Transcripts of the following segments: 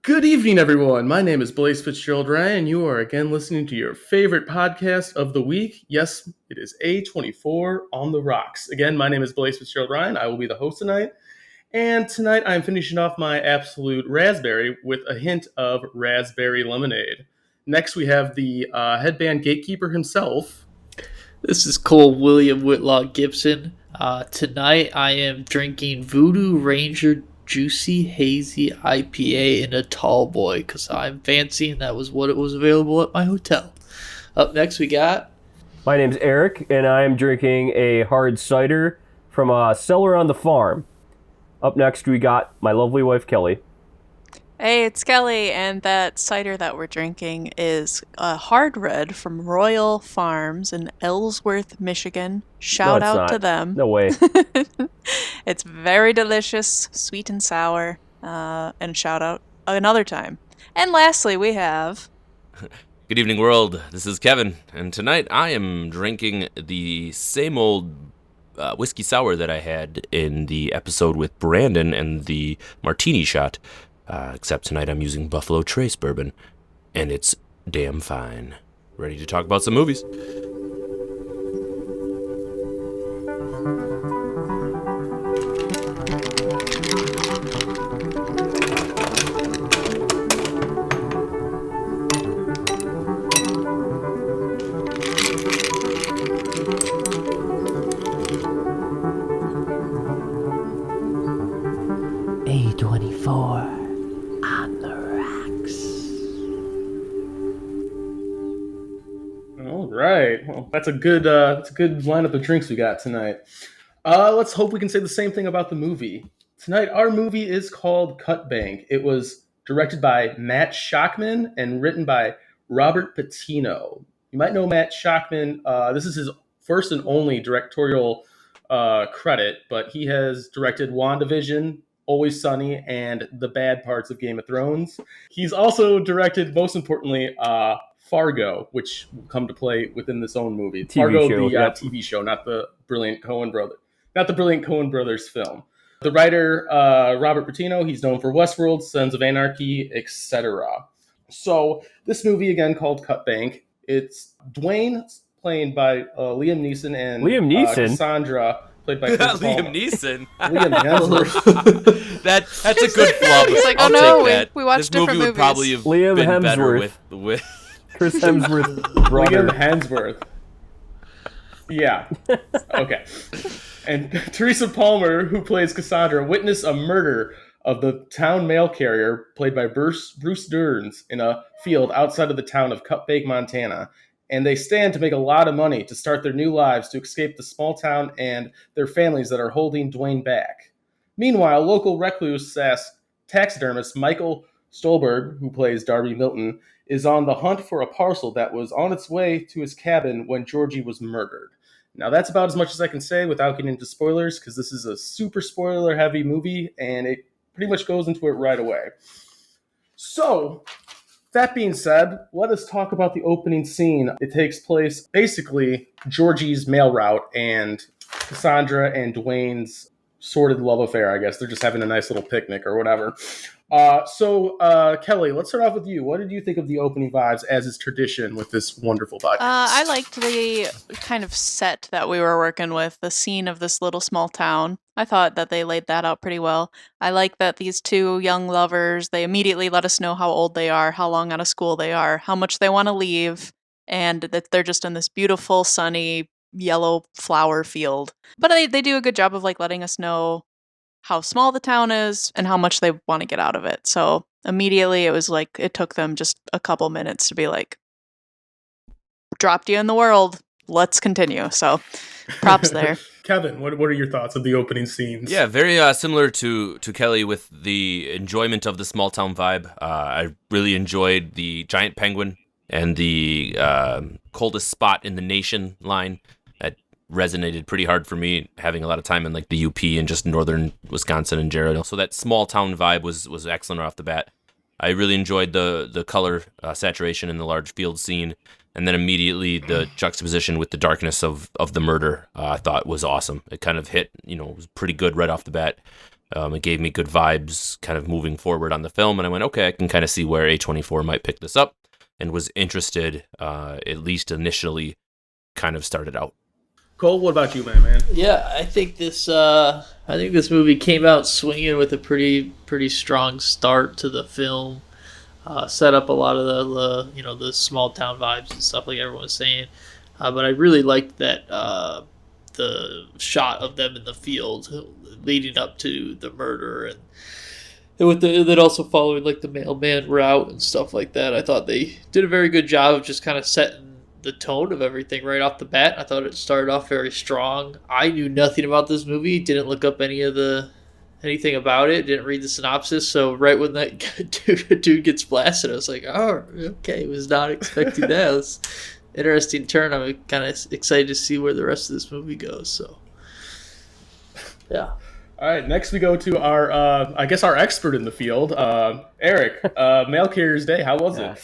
Good evening, everyone. My name is Blaise Fitzgerald Ryan, and you are again listening to your favorite podcast of the week. Yes, it is A24 on the Rocks. Again, my name is Blaise Fitzgerald Ryan. I will be the host tonight. And tonight I'm finishing off my absolute raspberry with a hint of raspberry lemonade. Next, we have the headband gatekeeper himself. This is Cole William Whitlock Gibson. Tonight I am drinking Voodoo Ranger Juicy Hazy IPA in a tall boy because I'm fancy and that was what it was available at my hotel. Up next we got... My name's Eric and I'm drinking a hard cider from a cellar on the farm. Up next we got my lovely wife Kelly. Hey, it's Kelly, and that cider that we're drinking is a hard red from Royal Farms in Ellsworth, Michigan. Shout out to them. No way. It's very delicious, sweet and sour, and shout out another time. And lastly, we have... Good evening, world. This is Kevin, and tonight I am drinking the same old whiskey sour that I had in the episode with Brandon and the martini shot. Except tonight I'm using Buffalo Trace bourbon, and it's damn fine. Ready to talk about some movies? A24. All right. Well, that's a good lineup of drinks we got tonight. Let's hope we can say the same thing about the movie. Tonight, our movie is called Cut Bank. It was directed by Matt Shakman and written by Robert Patino. You might know Matt Shakman. This is his first and only directorial credit, but he has directed WandaVision, Always Sunny, and the bad parts of Game of Thrones. He's also directed, most importantly, Fargo, which will come to play within this own movie. Fargo, the TV show, not the brilliant Coen Brothers film. The writer, Robert Patino, he's known for Westworld, Sons of Anarchy, etc. So this movie, again, called Cut Bank, it's Dwayne, played by Liam Neeson, and Cassandra, played by Liam Neeson. Liam Hemsworth. That's a good flub. It's like, I'll take that. we watched this different movie would movies. probably have Liam been Hemsworth. better with Chris Hemsworth brother. Liam Hemsworth. Yeah. Okay. And Teresa Palmer, who plays Cassandra, witnessed a murder of the town mail carrier, played by Bruce Dern, in a field outside of the town of Cut Bank, Montana. And they stand to make a lot of money to start their new lives to escape the small town and their families that are holding Dwayne back. Meanwhile, local recluse taxidermist Michael Stuhlbarg, who plays Darby Milton, is on the hunt for a parcel that was on its way to his cabin when Georgie was murdered. Now, that's about as much as I can say without getting into spoilers, because this is a super spoiler-heavy movie, and it pretty much goes into it right away. So, that being said, let us talk about the opening scene. It takes place, basically, Georgie's mail route and Cassandra and Dwayne's sordid love affair, I guess. They're just having a nice little picnic or whatever. Kelly, let's start off with you. What did you think of the opening vibes, as is tradition with this wonderful podcast? I liked the kind of set that we were working with, the scene of this little small town. I thought that they laid that out pretty well. I like that these two young lovers, they immediately let us know how old they are, how long out of school they are, how much they want to leave, and that they're just in this beautiful, sunny, yellow flower field. But they do a good job of letting us know how small the town is and how much they want to get out of it. So immediately it was it took them just a couple minutes to be dropped you in the world. Let's continue. So props there. Kevin, what are your thoughts of the opening scenes? Yeah, very similar to Kelly with the enjoyment of the small town vibe. I really enjoyed the giant penguin and the coldest spot in the nation line. That resonated pretty hard for me, having a lot of time in the UP and just northern Wisconsin and Gerald. So that small town vibe was excellent right off the bat. I really enjoyed the color saturation in the large field scene, and then immediately the juxtaposition with the darkness of the murder I thought was awesome. It kind of hit, was pretty good right off the bat. It gave me good vibes kind of moving forward on the film, and I went, okay, I can kind of see where A24 might pick this up, and was interested, at least initially, kind of started out. Cole, what about you, man? Yeah, I think this movie came out swinging with a pretty strong start to the film. Set up a lot of the small town vibes and stuff like everyone was saying. But I really liked that the shot of them in the field leading up to the murder, and with then also following like the mailman route and stuff like that. I thought they did a very good job of just kind of setting the tone of everything right off the bat. I thought it started off very strong. I knew nothing about this movie, didn't look up anything about it, didn't read the synopsis, so right when that dude gets blasted, I was like, oh, okay, was not expecting that. It was an interesting turn. I'm kind of excited to see where the rest of this movie goes, so yeah. All right, next we go to our, our expert in the field, Eric. Mail Carrier's Day, how was it?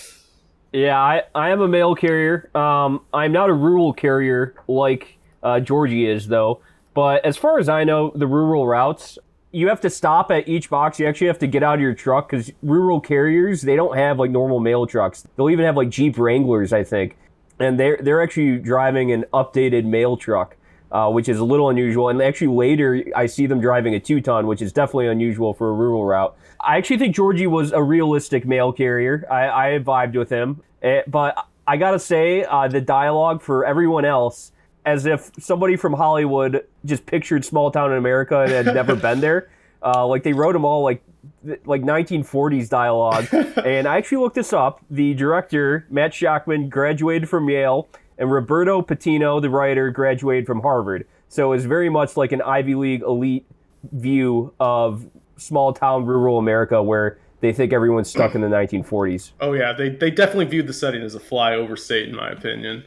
Yeah, I am a mail carrier. I'm not a rural carrier like Georgie is, though. But as far as I know, the rural routes, you have to stop at each box. You actually have to get out of your truck because rural carriers, they don't have like normal mail trucks. They'll even have like Jeep Wranglers, I think. And they're actually driving an updated mail truck, which is a little unusual. And actually later, I see them driving a 2-ton, which is definitely unusual for a rural route. I actually think Georgie was a realistic mail carrier. I vibed with him. But I gotta say, the dialogue for everyone else, as if somebody from Hollywood just pictured small town in America and had never been there. Like they wrote them all like 1940s dialogue. And I actually looked this up. The director, Matt Shakman, graduated from Yale, and Roberto Patino, the writer, graduated from Harvard. So it was very much like an Ivy League elite view of small town rural America where they think everyone's stuck in the 1940s. Oh yeah, they definitely viewed the setting as a flyover state, in my opinion.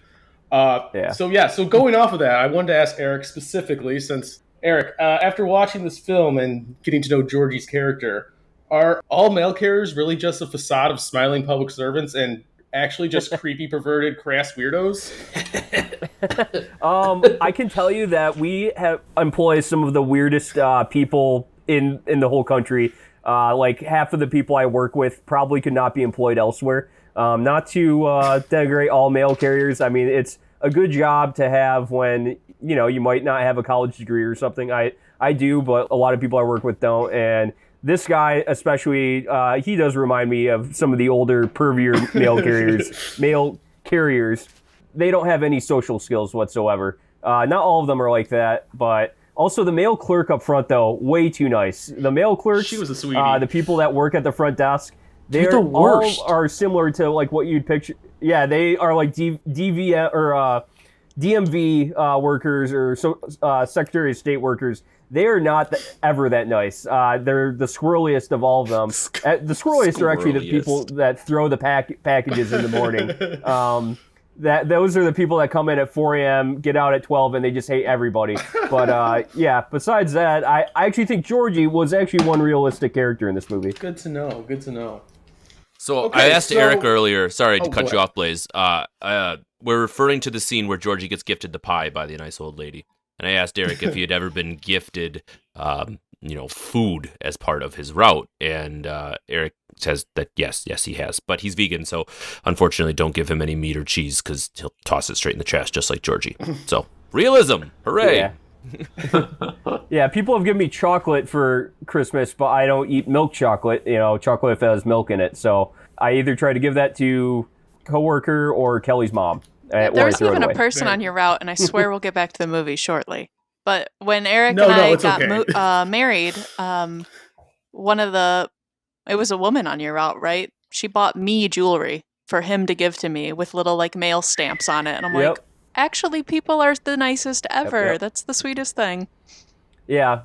So going off of that, I wanted to ask Eric specifically, since Eric, after watching this film and getting to know Georgie's character, are all mail carriers really just a facade of smiling public servants and actually just creepy, perverted, crass weirdos? I can tell you that we have employed some of the weirdest people in the whole country. Like half of the people I work with probably could not be employed elsewhere. Not to denigrate all mail carriers. I mean, it's a good job to have when, you might not have a college degree or something. I do, but a lot of people I work with don't. And this guy, especially, he does remind me of some of the older, pervier mail carriers. They don't have any social skills whatsoever. Not all of them are like that, but also the mail clerk up front, though, way too nice. The mail clerks, she was a sweetie. The people that work at the front desk, They're the worst. all are similar to like what you'd picture. Yeah, they are like DV or DMV workers or Secretary of State workers. They are not ever that nice. They're the squirreliest of all of them. The squirreliest are actually the people that throw the packages in the morning. Those are the people that come in at 4 a.m., get out at 12, and they just hate everybody. But besides that, I actually think Georgie was actually one realistic character in this movie. Good to know. So I asked Eric earlier, sorry to cut you off, Blaze. We're referring to the scene where Georgie gets gifted the pie by the nice old lady. And I asked Eric if he had ever been gifted, food as part of his route. And Eric says that yes, he has. But he's vegan, so unfortunately don't give him any meat or cheese because he'll toss it straight in the trash, just like Georgie. So, realism! Hooray! Yeah. Yeah, people have given me chocolate for Christmas, but I don't eat milk chocolate. Chocolate if it has milk in it. So I either try to give that to coworker or Kelly's mom. There's even a person on your route, and I swear we'll get back to the movie shortly. But when Eric and I got married, it was a woman on your route, right? She bought me jewelry for him to give to me with little like mail stamps on it, and I'm like, actually, people are the nicest ever. Yep. That's the sweetest thing. Yeah.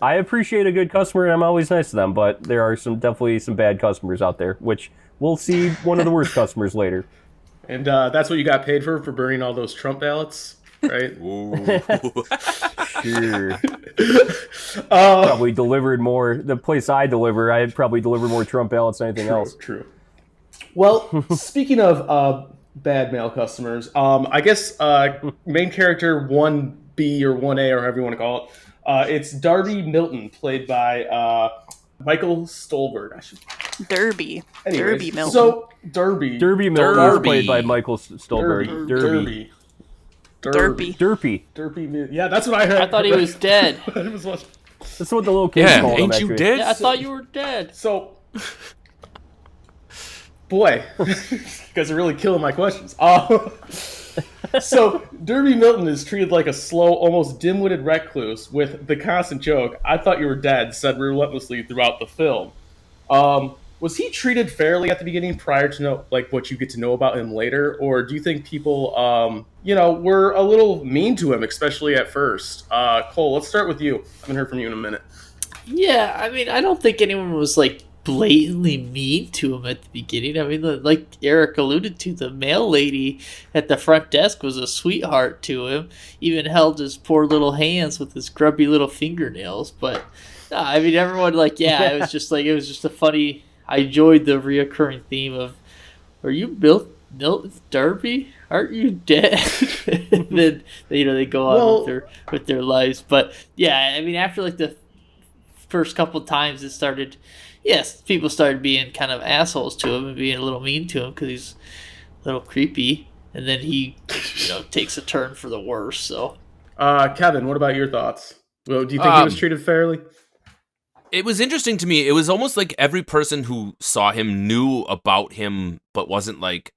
I appreciate a good customer, and I'm always nice to them, but there are definitely some bad customers out there, which we'll see one of the worst customers later. And that's what you got paid for burning all those Trump ballots, right? Sure. Probably delivered more. The place I deliver, I probably deliver more Trump ballots than anything else. True. Well, speaking of bad mail customers, I guess main character 1B or 1A or however you want to call It's Darby Milton, played by Michael Stuhlbarg. Derby. Anyways, Derby Milton. So Derby. Derby Milton is Derby. played by Michael Stuhlbarg. Derby. Derby. Yeah, that's what I heard. I thought he was dead. That's what the little kids Yeah, called him. ain't you Actually. dead? Yeah, I thought you were dead. So, boy, you guys are really killing my questions. So, Derby Milton is treated like a slow, almost dim-witted recluse with the constant joke, "I thought you were dead," said relentlessly throughout the film. Was he treated fairly at the beginning prior to what you get to know about him later? Or do you think people, were a little mean to him, especially at first? Cole, let's start with you. I haven't heard from you in a minute. Yeah, I mean, I don't think anyone was like blatantly mean to him at the beginning. I mean, like Eric alluded to, the mail lady at the front desk was a sweetheart to him, even held his poor little hands with his grubby little fingernails. But I mean, everyone it was just a funny. I enjoyed the reoccurring theme of, "Are you Milton Derby? Aren't you dead?" And then they go on with their lives. But yeah, I mean, after like the first couple times, it started. Yes, people started being kind of assholes to him and being a little mean to him because he's a little creepy, and then he takes a turn for the worse. So, Kevin, what about your thoughts? Well, do you think he was treated fairly? It was interesting to me. It was almost like every person who saw him knew about him, but wasn't like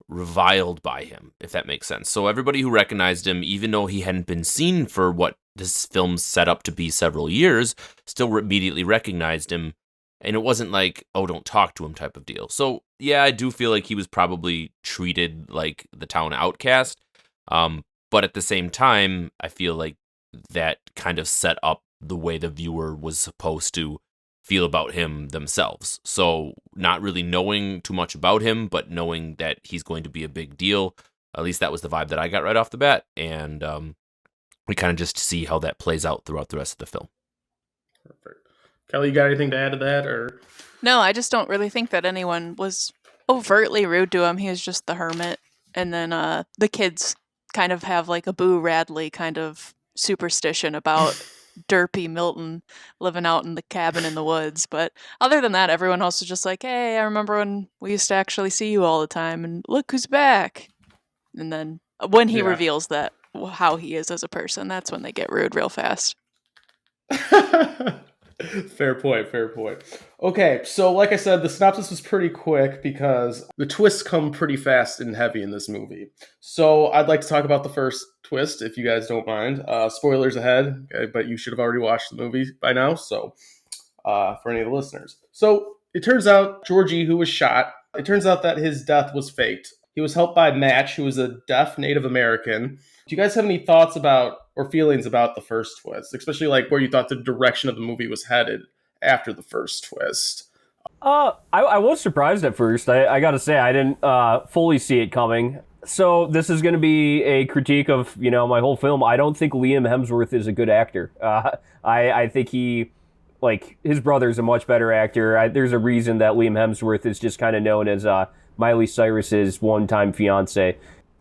reviled by him, if that makes sense. So everybody who recognized him, even though he hadn't been seen for what this film set up to be several years, still immediately recognized him. And it wasn't like, "Oh, don't talk to him" type of deal. So yeah, I do feel like he was probably treated like the town outcast. But at the same time, I feel like that kind of set up the way the viewer was supposed to feel about him themselves. So not really knowing too much about him, but knowing that he's going to be a big deal. At least that was the vibe that I got right off the bat. And we kind of just see how that plays out throughout the rest of the film. Perfect. Kelly, you got anything to add to that? Or No, I just don't really think that anyone was overtly rude to him. He was just the hermit. And then the kids kind of have like a Boo Radley kind of superstition about Derpy Milton living out in the cabin in the woods. But other than that, everyone else was just like, "Hey, I remember when we used to actually see you all the time, and look who's back." And then when he reveals that how he is as a person, that's when they get rude real fast. Fair point. Okay, so like I said, the synopsis was pretty quick because the twists come pretty fast and heavy in this movie. So I'd like to talk about the first twist, if you guys don't mind. Spoilers ahead, okay, but you should have already watched the movie by now, so for any of the listeners. So it turns out Georgie, who was shot, it turns out that his death was faked. He was helped by Match, who was a deaf Native American. Do you guys have any thoughts about or feelings about the first twist, especially like where you thought the direction of the movie was headed after the first twist? I was surprised at first. I got to say, I didn't fully see it coming. So this is going to be a critique of, my whole film. I don't think Liam Hemsworth is a good actor. I think his brother's a much better actor. There's a reason that Liam Hemsworth is just kind of known as Miley Cyrus's one-time fiance.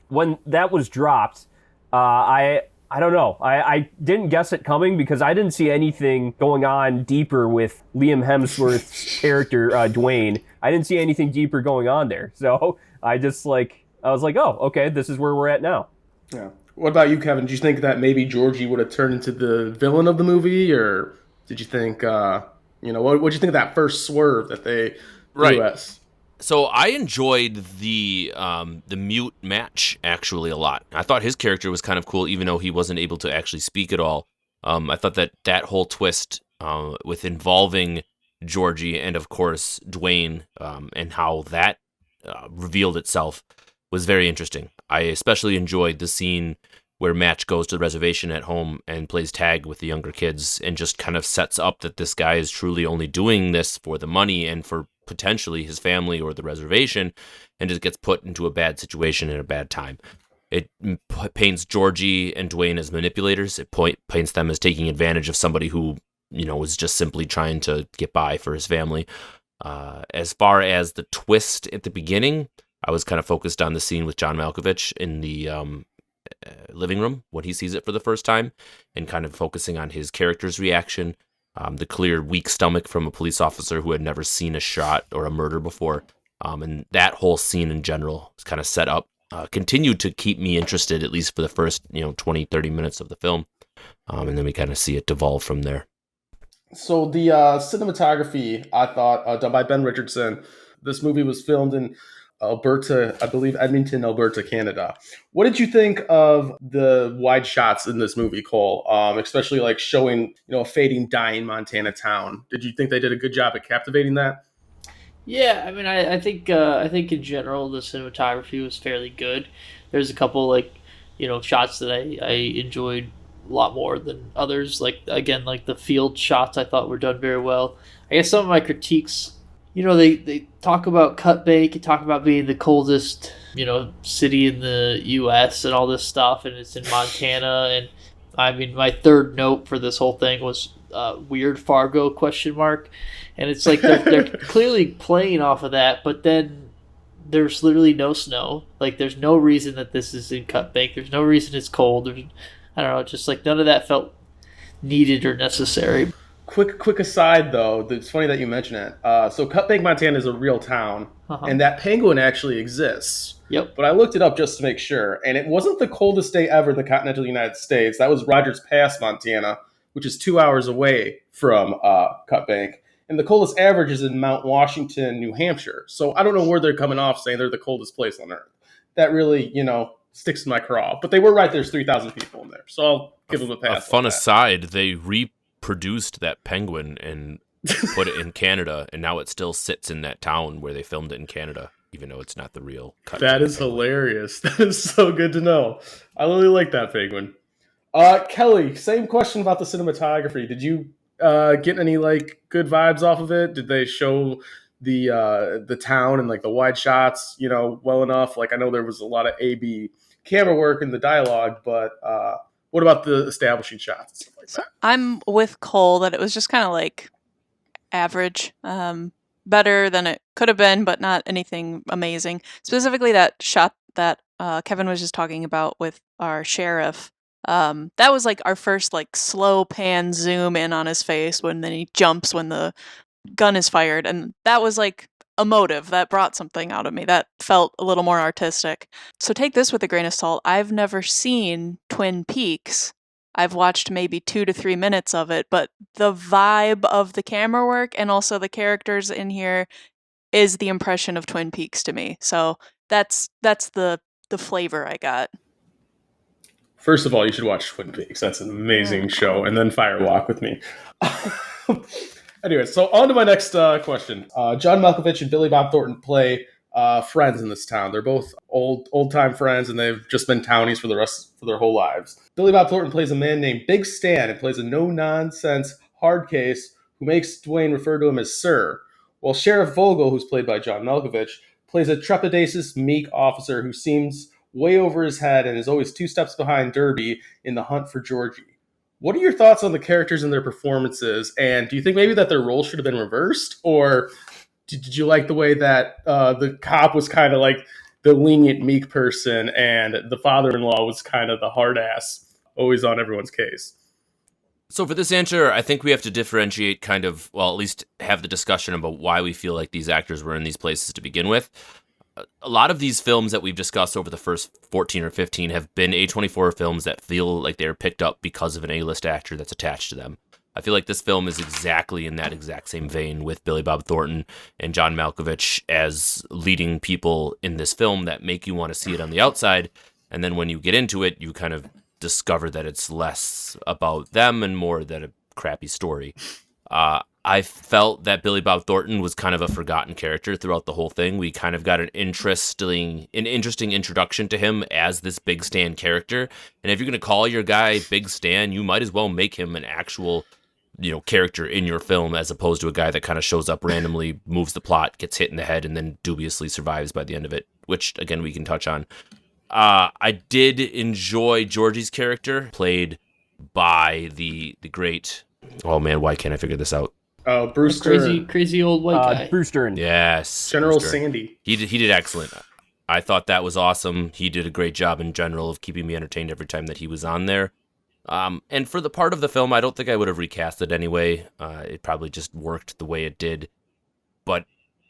When that was dropped, I don't know. I didn't guess it coming because I didn't see anything going on deeper with Liam Hemsworth's character, Dwayne. I didn't see anything deeper going on there. So I was like, oh, okay, this is where we're at now. Yeah. What about you, Kevin? Do you think that maybe Georgie would have turned into the villain of the movie? Or did you think, what did you think of that first swerve that they threw us? So I enjoyed the mute Match actually a lot. I thought his character was kind of cool, even though he wasn't able to actually speak at all. I thought that whole twist with involving Georgie and, of course, Dwayne and how that revealed itself was very interesting. I especially enjoyed the scene where Match goes to the reservation at home and plays tag with the younger kids and just kind of sets up that this guy is truly only doing this for the money and for potentially his family or the reservation, and just gets put into a bad situation at a bad time. It paints Georgie and Dwayne as manipulators. It paints them as taking advantage of somebody who, was just simply trying to get by for his family. As far as the twist at the beginning, I was kind of focused on the scene with John Malkovich in the living room when he sees it for the first time, and kind of focusing on his character's reaction, the clear weak stomach from a police officer who had never seen a shot or a murder before. And that whole scene in general is kind of set up, continued to keep me interested, at least for the first 20, 30 minutes of the film. And then we kind of see it devolve from there. So the cinematography, I thought, done by Ben Richardson. This movie was filmed in Alberta, I believe Edmonton, Alberta, Canada. What did you think of the wide shots in this movie, Cole? Especially like showing, a fading, dying Montana town. Did you think they did a good job at captivating that? Yeah, I mean, I think in general the cinematography was fairly good. There's a couple shots that I enjoyed a lot more than others. Like again, like the field shots I thought were done very well. I guess some of my critiques, they talk about Cut Bank and talk about being the coldest city in the U.S. and all this stuff, and it's in Montana. And I mean, my third note for this whole thing was weird Fargo ? And it's like they're clearly playing off of that, but then there's literally no snow. Like there's no reason that this is in Cut Bank. There's no reason it's cold. I don't know, just like none of that felt needed or necessary. Quick aside though, it's funny that you mention it. So Cut Bank, Montana is a real town, and that penguin actually exists. Yep. But I looked it up just to make sure, and it wasn't the coldest day ever in the continental United States. That was Rogers Pass, Montana, which is 2 hours away from Cut Bank. And the coldest average is in Mount Washington, New Hampshire. So I don't know where they're coming off saying they're the coldest place on Earth. That really, sticks in my craw. But they were right. There's 3,000 people in there. So I'll give them a pass. A fun aside, they reproduced that penguin and put it in Canada, and now it still sits in that town where they filmed it in Canada, even though it's not the real cut. That is hilarious. That is so good to know. I really like that penguin. Kelly, same question about the cinematography. Did you get any good vibes off of it? Did they show the town and the wide shots well enough? I know there was a lot of A/B camera work in the dialogue, but what about the establishing shots and stuff like that? I'm with Cole that it was just kind of average, better than it could have been, but not anything amazing. Specifically that shot that Kevin was just talking about with our sheriff. That was our first slow pan zoom in on his face when then he jumps when the gun is fired, and that was emotive. That brought something out of me. That felt a little more artistic. So take this with a grain of salt. I've never seen Twin Peaks. I've watched maybe 2 to 3 minutes of it, but the vibe of the camera work and also the characters in here is the impression of Twin Peaks to me. So that's the flavor I got. First of all, you should watch Twin Peaks. That's an amazing show. And then Fire Walk with Me. Anyway, so on to my next question. John Malkovich and Billy Bob Thornton play friends in this town. They're both old-time friends, and they've just been townies for their whole lives. Billy Bob Thornton plays a man named Big Stan and plays a no-nonsense hard case who makes Dwayne refer to him as Sir, while Sheriff Vogel, who's played by John Malkovich, plays a trepidatious, meek officer who seems way over his head and is always 2 steps behind Derby in the hunt for Georgie. What are your thoughts on the characters and their performances? And do you think maybe that their roles should have been reversed? Or did you like the way that the cop was kind of the lenient, meek person and the father-in-law was kind of the hard ass, always on everyone's case? So for this answer, I think we have to differentiate at least have the discussion about why we feel like these actors were in these places to begin with. A lot of these films that we've discussed over the first 14 or 15 have been A24 films that feel like they're picked up because of an A-list actor that's attached to them. I feel like this film is exactly in that exact same vein, with Billy Bob Thornton and John Malkovich as leading people in this film that make you want to see it on the outside. And then when you get into it, you kind of discover that it's less about them and more that a crappy story. I felt that Billy Bob Thornton was kind of a forgotten character throughout the whole thing. We kind of got an interesting introduction to him as this Big Stan character. And if you're going to call your guy Big Stan, you might as well make him an actual, character in your film, as opposed to a guy that kind of shows up randomly, moves the plot, gets hit in the head, and then dubiously survives by the end of it, which, again, we can touch on. I did enjoy Georgie's character, played by the great... Oh, man, why can't I figure this out? Bruce Dern. Crazy old white guy. Bruce Dern. Yes. General Bruce Dern. Sandy. He did excellent. I thought that was awesome. He did a great job in general of keeping me entertained every time that he was on there. And for the part of the film, I don't think I would have recast it anyway. It probably just worked the way it did. But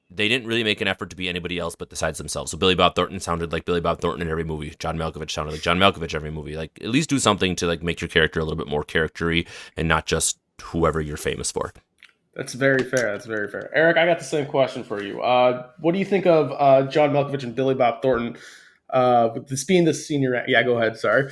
they didn't really make an effort to be anybody else but besides themselves. So Billy Bob Thornton sounded like Billy Bob Thornton in every movie. John Malkovich sounded like John Malkovich every movie. Like, at least do something to like make your character a little bit more character-y and not just whoever you're famous for. That's very fair. That's very fair. Eric, I got the same question for you. What do you think of John Malkovich and Billy Bob Thornton? With this being the senior... Yeah, go ahead. Sorry.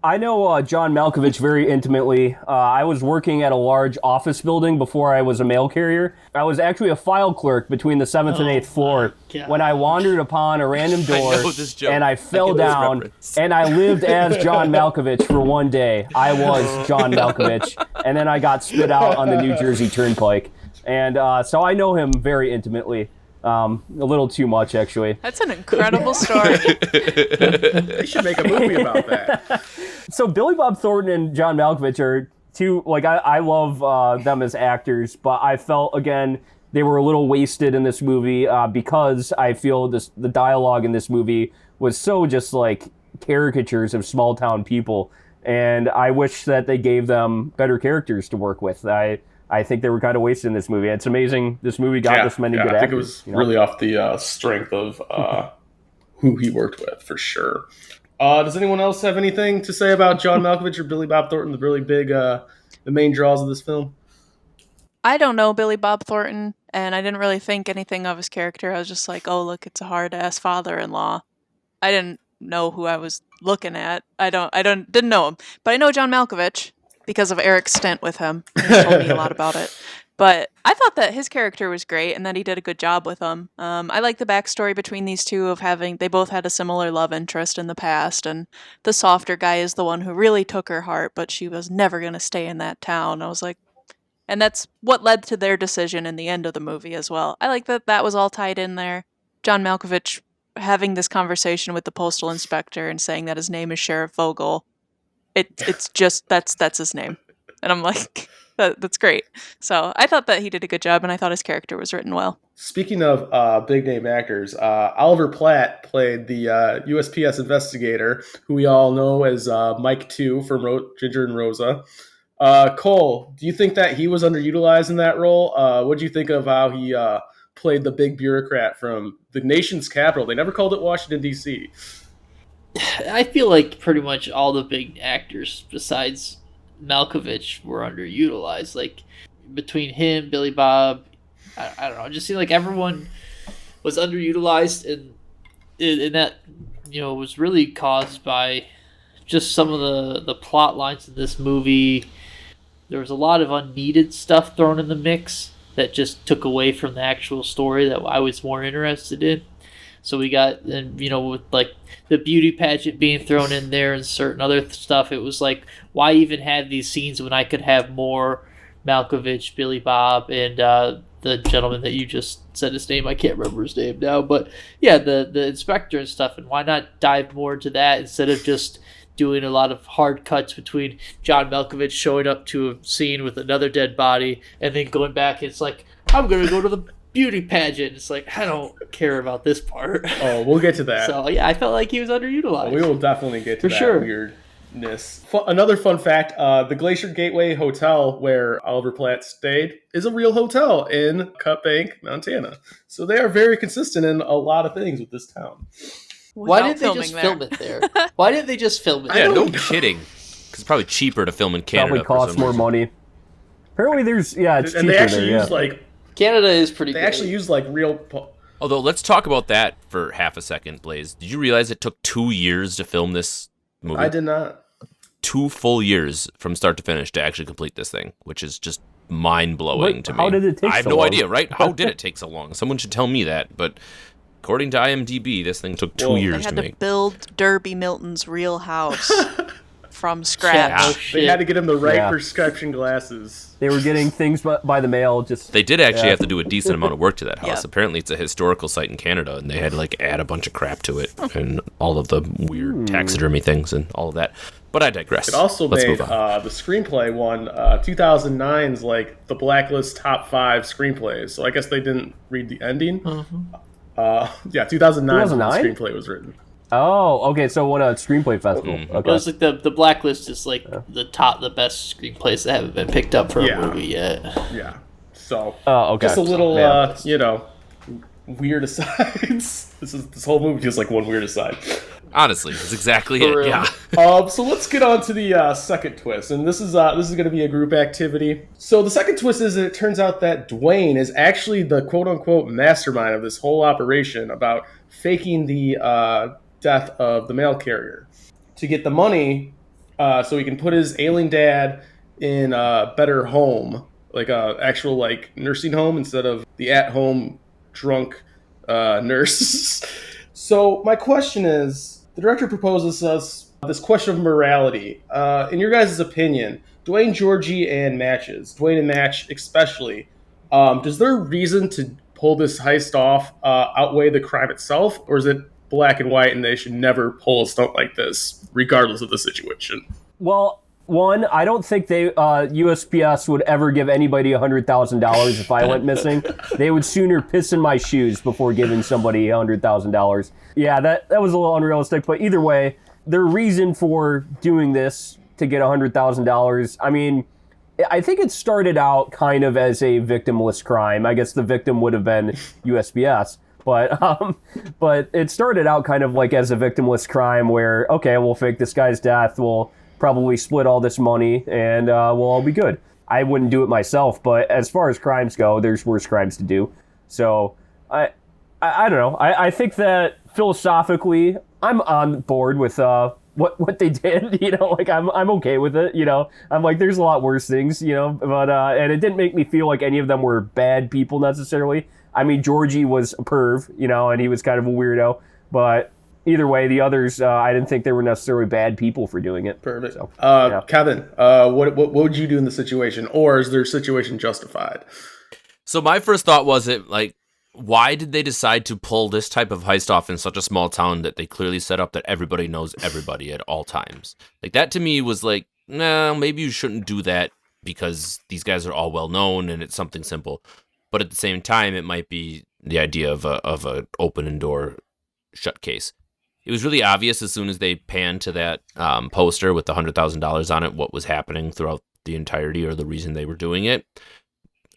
I know John Malkovich very intimately. I was working at a large office building before I was a mail carrier. I was actually a file clerk between the 7th and 8th floor when I wandered upon a random door and I fell down and I lived as John Malkovich for one day. I was John Malkovich, and then I got spit out on the New Jersey Turnpike. And so I know him very intimately. A little too much, actually. That's an incredible story. They should make a movie about that. So Billy Bob Thornton and John Malkovich are two, like, I love them as actors, but I felt, again, they were a little wasted in this movie because I feel the dialogue in this movie was so just, like, caricatures of small-town people, and I wish that they gave them better characters to work with. I think they were kind of wasted in this movie. It's amazing this movie got this many good actors. I think it was really off the strength of who he worked with, for sure. Does anyone else have anything to say about John Malkovich or Billy Bob Thornton, the really big, the main draws of this film? I don't know Billy Bob Thornton, and I didn't really think anything of his character. I was just like, oh, look, it's a hard-ass father-in-law. I didn't know who I was looking at. Didn't know him. But I know John Malkovich because of Eric's stint with him. He told me a lot about it. But I thought that his character was great and that he did a good job with him. I like the backstory between these two of they both had a similar love interest in the past, and the softer guy is the one who really took her heart, but she was never going to stay in that town. I was like, and that's what led to their decision in the end of the movie as well. I like that was all tied in there. John Malkovich having this conversation with the postal inspector and saying that his name is Sheriff Vogel. It's just that's his name, and I'm like, that's great. So I thought that he did a good job, and I thought his character was written well. Speaking of big name actors, Oliver Platt played the USPS investigator, who we all know as Mike 2 from Ginger and Rosa. Cole, do you think that he was underutilized in that role? What do you think of how he played the big bureaucrat from the nation's capital? They never called it Washington, D.C. I feel like pretty much all the big actors besides Malkovich were underutilized. Like, between him, Billy Bob, I don't know, it just seemed like everyone was underutilized, and that, was really caused by just some of the plot lines in this movie. There was a lot of unneeded stuff thrown in the mix that just took away from the actual story that I was more interested in. So we got, with like the beauty pageant being thrown in there and certain other stuff, it was like, why even have these scenes when I could have more Malkovich, Billy Bob, and the gentleman that you just said his name, I can't remember his name now, but yeah, the inspector and stuff, and why not dive more into that instead of just doing a lot of hard cuts between John Malkovich showing up to a scene with another dead body and then going back, it's like, I'm going to go to the beauty pageant. It's like, I don't care about this part. Oh, we'll get to that. So yeah, I felt like he was underutilized. We will definitely get to that sure. weirdness. Another fun fact, the Glacier Gateway Hotel where Oliver Platt stayed is a real hotel in Cut Bank, Montana. So they are very consistent in a lot of things with this town. Why didn't they just film it there? Why didn't they just film it there? Yeah, no kidding. Because it's probably cheaper to film in Canada. Probably costs more money. Apparently it's cheaper and they actually there, use like Canada is pretty. They actually use like real. Although, let's talk about that for half a second, Blaze. Did you realize it took 2 years to film this movie? I did not. 2 full years from start to finish to actually complete this thing, which is just mind-blowing to me. How did it take so long? I have no idea, right? How did it take so long? Someone should tell me that, but according to IMDb, this thing took 2 years to make. They had to build Derby Milton's real house from scratch. Yeah. They had to get him the right prescription glasses. They were getting things by the mail. They did actually have to do a decent amount of work to that house. Yeah. Apparently, it's a historical site in Canada, and they had to like add a bunch of crap to it and all of the weird taxidermy things and all of that. But I digress. It also Let's made move on. the screenplay won 2009's like the Blacklist top 5 screenplays. So I guess they didn't read the ending. Yeah, 2009 when the 2009? screenplay was written. Oh, okay. So it won a screenplay festival. Mhm. It Okay. was like the blacklist is like the best screenplays that haven't been picked up for Yeah. a movie yet. Yeah. So Oh, okay. just a little, Yeah. weird asides. This whole movie feels like one weird aside. Honestly, that's exactly For it. real. Yeah. So let's get on to the second twist, and this is going to be a group activity. So the second twist is that it turns out that Dwayne is actually the quote unquote mastermind of this whole operation about faking the death of the mail carrier to get the money, so he can put his ailing dad in a better home, like a actual like nursing home instead of the at home drunk nurse. So my question is. The director proposes us this question of morality. In your guys' opinion, Dwayne, Georgie, and Dwayne and Match especially, does their reason to pull this heist off outweigh the crime itself, or is it black and white and they should never pull a stunt like this, regardless of the situation? Well, one, I don't think USPS would ever give anybody $100,000 if I went missing. They would sooner piss in my shoes before giving somebody $100,000. Yeah, that was a little unrealistic, but either way, their reason for doing this to get $100,000, I mean, I think it started out kind of as a victimless crime. I guess the victim would have been USPS. But it started out kind of like as a victimless crime where, okay, we'll fake this guy's death, we'll probably split all this money, and we'll all be good. I wouldn't do it myself, but as far as crimes go, there's worse crimes to do. So I don't know. I think that philosophically, I'm on board with what they did. Like I'm okay with it. I'm like, there's a lot worse things. But and it didn't make me feel like any of them were bad people necessarily. I mean, Georgie was a perv, and he was kind of a weirdo, but. Either way, the others, I didn't think they were necessarily bad people for doing it. Perfect. So, Kevin, what would you do in the situation, or is their situation justified? So my first thought was why did they decide to pull this type of heist off in such a small town that they clearly set up that everybody knows everybody at all times? Like that to me was like, no, maybe you shouldn't do that because these guys are all well known and it's something simple. But at the same time, it might be the idea of a open and door shut case. It was really obvious as soon as they panned to that poster with the $100,000 on it, what was happening throughout the entirety or the reason they were doing it.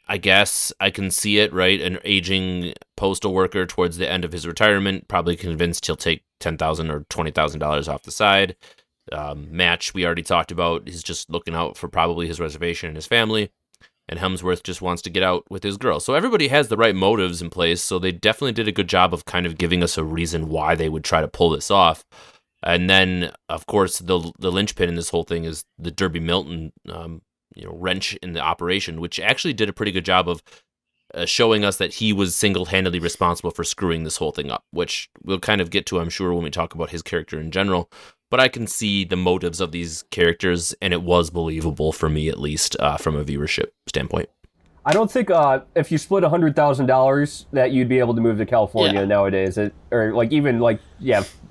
I guess I can see it, right? An aging postal worker towards the end of his retirement, probably convinced he'll take $10,000 or $20,000 off the side. Match, we already talked about, he's just looking out for probably his reservation and his family. And Hemsworth just wants to get out with his girl. So everybody has the right motives in place, so they definitely did a good job of kind of giving us a reason why they would try to pull this off. And then, of course, the linchpin in this whole thing is the Derby Milton wrench in the operation, which actually did a pretty good job of showing us that he was single-handedly responsible for screwing this whole thing up, which we'll kind of get to, I'm sure, when we talk about his character in general. But I can see the motives of these characters, and it was believable for me, at least, from a viewership standpoint. I don't think if you split $100,000 that you'd be able to move to California nowadays, or like even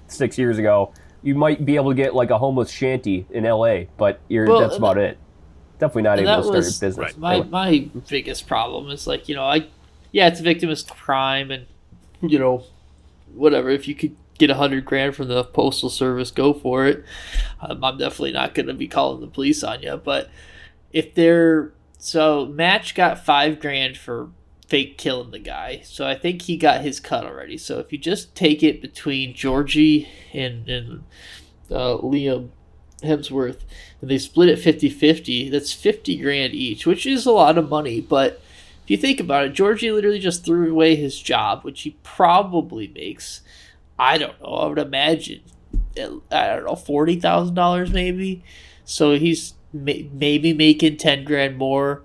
6 years ago, you might be able to get like a homeless shanty in LA, but that's about it. Definitely not able to start a business. Right. My biggest problem is it's a victimless crime, and whatever. If you could get $100,000 from the postal service, go for it. I'm definitely not going to be calling the police on you, but so Match got $5,000 for fake killing the guy, so I think he got his cut already. So if you just take it between Georgie and Liam Hemsworth, and they split it 50-50, that's $50,000 each, which is a lot of money. But if you think about it, Georgie literally just threw away his job, which he probably makes, I don't know, I would imagine, $40,000 maybe. So he's maybe making $10,000 more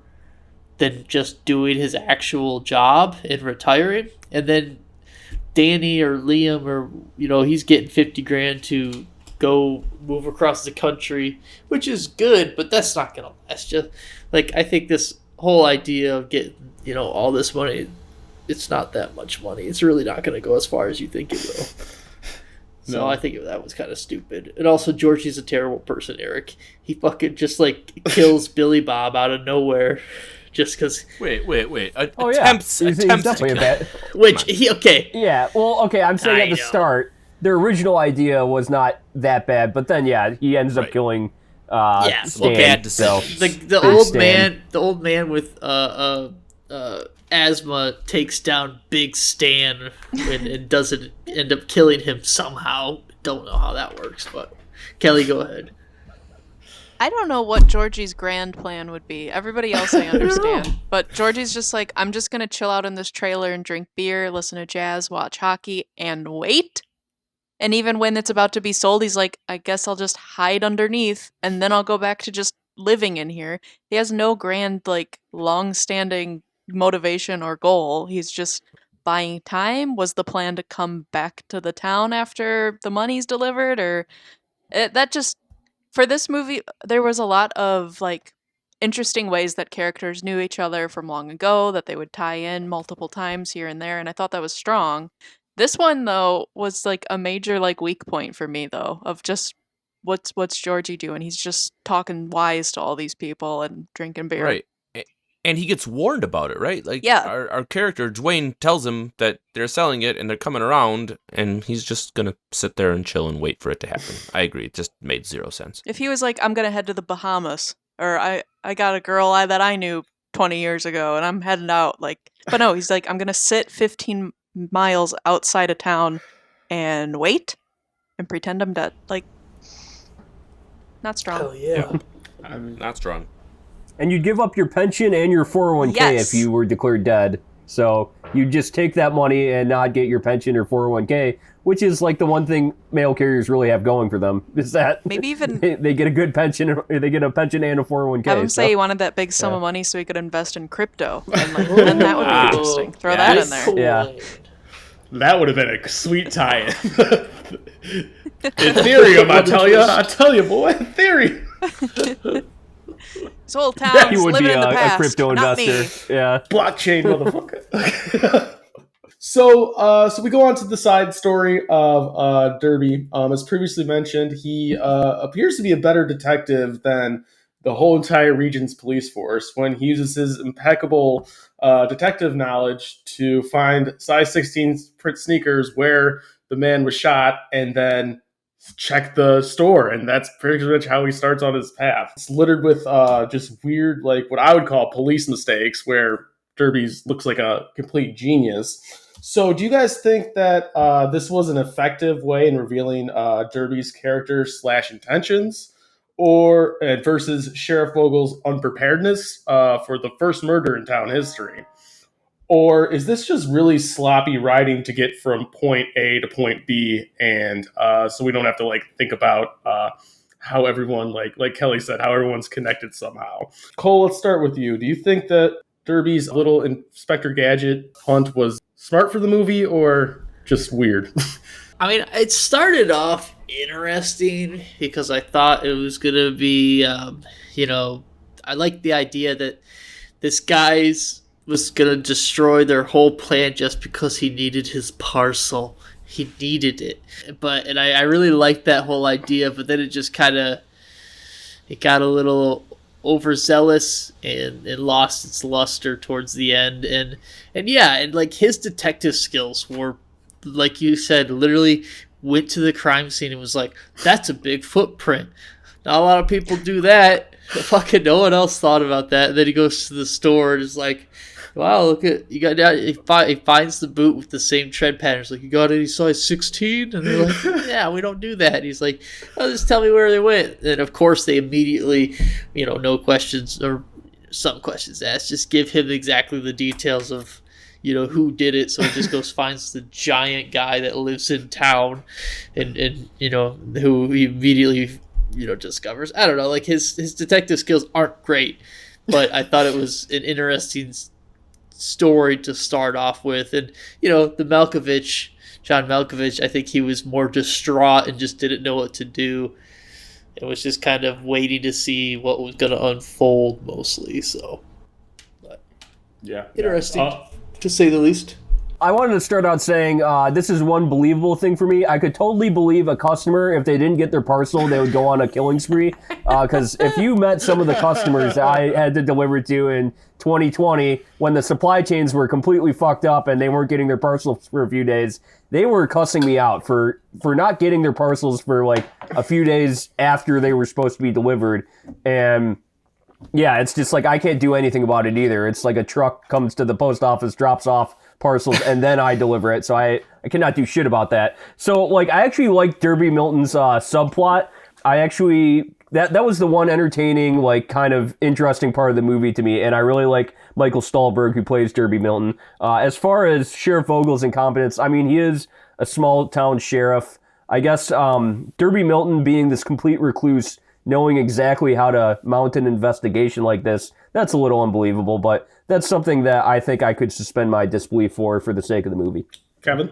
than just doing his actual job and retiring. And then Danny or Liam, or he's getting $50,000 to go move across the country, which is good, but that's not gonna last. Just I think this whole idea of getting all this money, it's not that much money. It's really not gonna go as far as you think it will. So I think that was kind of stupid. And also, Georgie's a terrible person, Eric. He fucking just kills Billy Bob out of nowhere. just because. Wait. Oh yeah, Attempts. he's attempts definitely a to bad. Which he okay. Yeah, well, okay, I'm saying I at the know. start, the original idea was not that bad, but then yeah, he ends up Right. killing Yeah, Stan. bad So decisions. The old man with asthma takes down Big Stan and doesn't end up killing him somehow. Don't know how that works, but Kelly, go ahead. I don't know what Georgie's grand plan would be. Everybody else I understand. But Georgie's just like, I'm just going to chill out in this trailer and drink beer, listen to jazz, watch hockey, and wait. And even when it's about to be sold, he's like, I guess I'll just hide underneath and then I'll go back to just living in here. He has no grand, like, long-standing motivation or goal. He's just buying time. Was the plan to come back to the town after the money's delivered? Or that just, for this movie, there was a lot of, like, interesting ways that characters knew each other from long ago, that they would tie in multiple times here and there, and I thought that was strong. This one, though, was like a major like weak point for me, though, of just what's Georgie doing? He's just talking wise to all these people and drinking beer. Right. And he gets warned about it, right? Like, Yeah. our character, Dwayne, tells him that they're selling it and they're coming around, and he's just going to sit there and chill and wait for it to happen. I agree. It just made zero sense. If he was like, I'm gonna head to the Bahamas, or I got a girl that I knew 20 years ago and I'm heading out, like, but no, he's like, I'm gonna sit 15 miles outside of town and wait and pretend I'm dead. Like, not strong. Oh yeah. Not strong. and you'd give up your pension and your 401k Yes. if you were declared dead. So you just take that money and not get your pension or 401k, which is like the one thing mail carriers really have going for them, is that Maybe even they get a good pension, or they get a pension and a 401k. have him so- say he wanted that big sum of money so he could invest in crypto. And like, then that would be interesting. Throw that in there. Yeah. That would have been a sweet tie-in. Ethereum, I tell you, boy, Ethereum. This whole Yeah, town's he would living be in the a past. crypto not me. investor. Yeah. Blockchain, motherfucker. So we go on to the side story of Derby. As previously mentioned, he appears to be a better detective than the whole entire region's police force when he uses his impeccable detective knowledge to find size 16 print sneakers where the man was shot and then check the store. And that's pretty much how he starts on his path. It's littered with just weird, like what I would call police mistakes, where Derby's looks like a complete genius. So do you guys think that this was an effective way in revealing Derby's character / intentions, or versus Sheriff Vogel's unpreparedness for the first murder in town history? Or is this just really sloppy writing to get from point A to point B, and so we don't have to like think about how everyone, like Kelly said, how everyone's connected somehow? Cole, let's start with you. Do you think that Derby's little Inspector Gadget hunt was smart for the movie or just weird? I mean, it started off interesting because I thought it was going to be, I liked the idea that this guy's was going to destroy their whole plan just because he needed his parcel. He needed it. And I really liked that whole idea, but then it just it got a little overzealous and it lost its luster towards the end. And like his detective skills were, like you said, literally went to the crime scene and was like, that's a big footprint. Not a lot of people do that. Fucking no one else thought about that. And then he goes to the store and is like, wow, look at you got that. He finds the boot with the same tread patterns. Like, you got any size 16? And they're like, yeah, we don't do that. And he's like, oh, just tell me where they went. And of course, they immediately, no questions or some questions asked. Just give him exactly the details of, who did it. So he just goes finds the giant guy that lives in town, and who he immediately discovers. I don't know, like his detective skills aren't great, but I thought it was an interesting story to start off with. And the John Malkovich, I think he was more distraught and just didn't know what to do. It was just kind of waiting to see what was going to unfold mostly. So, but Yeah, interesting to say the least. I wanted to start out saying this is one believable thing for me. I could totally believe a customer, if they didn't get their parcel, they would go on a killing spree. Because if you met some of the customers that I had to deliver to in 2020, when the supply chains were completely fucked up and they weren't getting their parcels for a few days, they were cussing me out for not getting their parcels for like a few days after they were supposed to be delivered. And yeah, it's just like I can't do anything about it either. It's like a truck comes to the post office, drops off parcels, and then I deliver it. So I cannot do shit about that. So like I actually like Derby Milton's subplot. That was the one entertaining, like kind of interesting part of the movie to me, and I really like Michael Stuhlbarg, who plays Derby Milton. As far as Sheriff Vogel's incompetence, I mean, he is a small town sheriff. I guess Derby Milton being this complete recluse, knowing exactly how to mount an investigation like this, that's a little unbelievable, but that's something that I think I could suspend my disbelief for the sake of the movie. Kevin?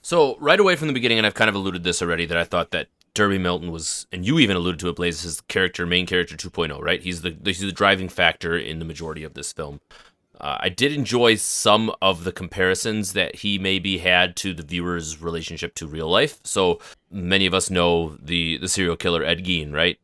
So right away from the beginning, and I've kind of alluded this already, that I thought that Derby Milton was, and you even alluded to it, Blaze, his main character 2.0, right? He's the driving factor in the majority of this film. I did enjoy some of the comparisons that he maybe had to the viewer's relationship to real life. So many of us know the serial killer Ed Gein, right?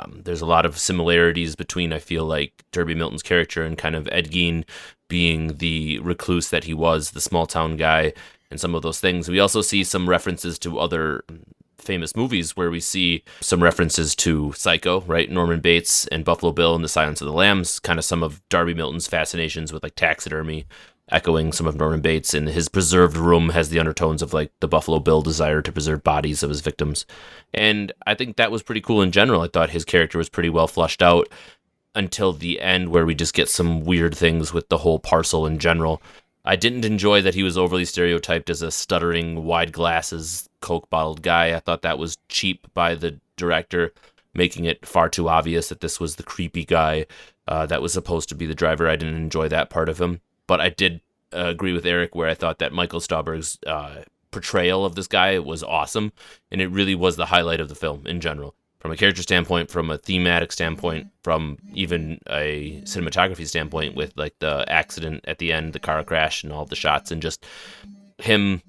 There's a lot of similarities between, I feel like, Derby Milton's character and kind of Ed Gein being the recluse that he was, the small town guy, and some of those things. We also see some references to other famous movies where we see some references to Psycho, right? Norman Bates and Buffalo Bill and The Silence of the Lambs, kind of some of Derby Milton's fascinations with like taxidermy, echoing some of Norman Bates, and his preserved room has the undertones of like the Buffalo Bill desire to preserve bodies of his victims. And I think that was pretty cool in general. I thought his character was pretty well fleshed out until the end, where we just get some weird things with the whole parcel in general. I didn't enjoy that he was overly stereotyped as a stuttering, wide glasses, Coke bottled guy. I thought that was cheap by the director, making it far too obvious that this was the creepy guy that was supposed to be the driver. I didn't enjoy that part of him. But I did agree with Eric where I thought that Michael Stuhlbarg's portrayal of this guy was awesome, and it really was the highlight of the film in general. From a character standpoint, from a thematic standpoint, from even a cinematography standpoint, with like the accident at the end, the car crash and all the shots, and just him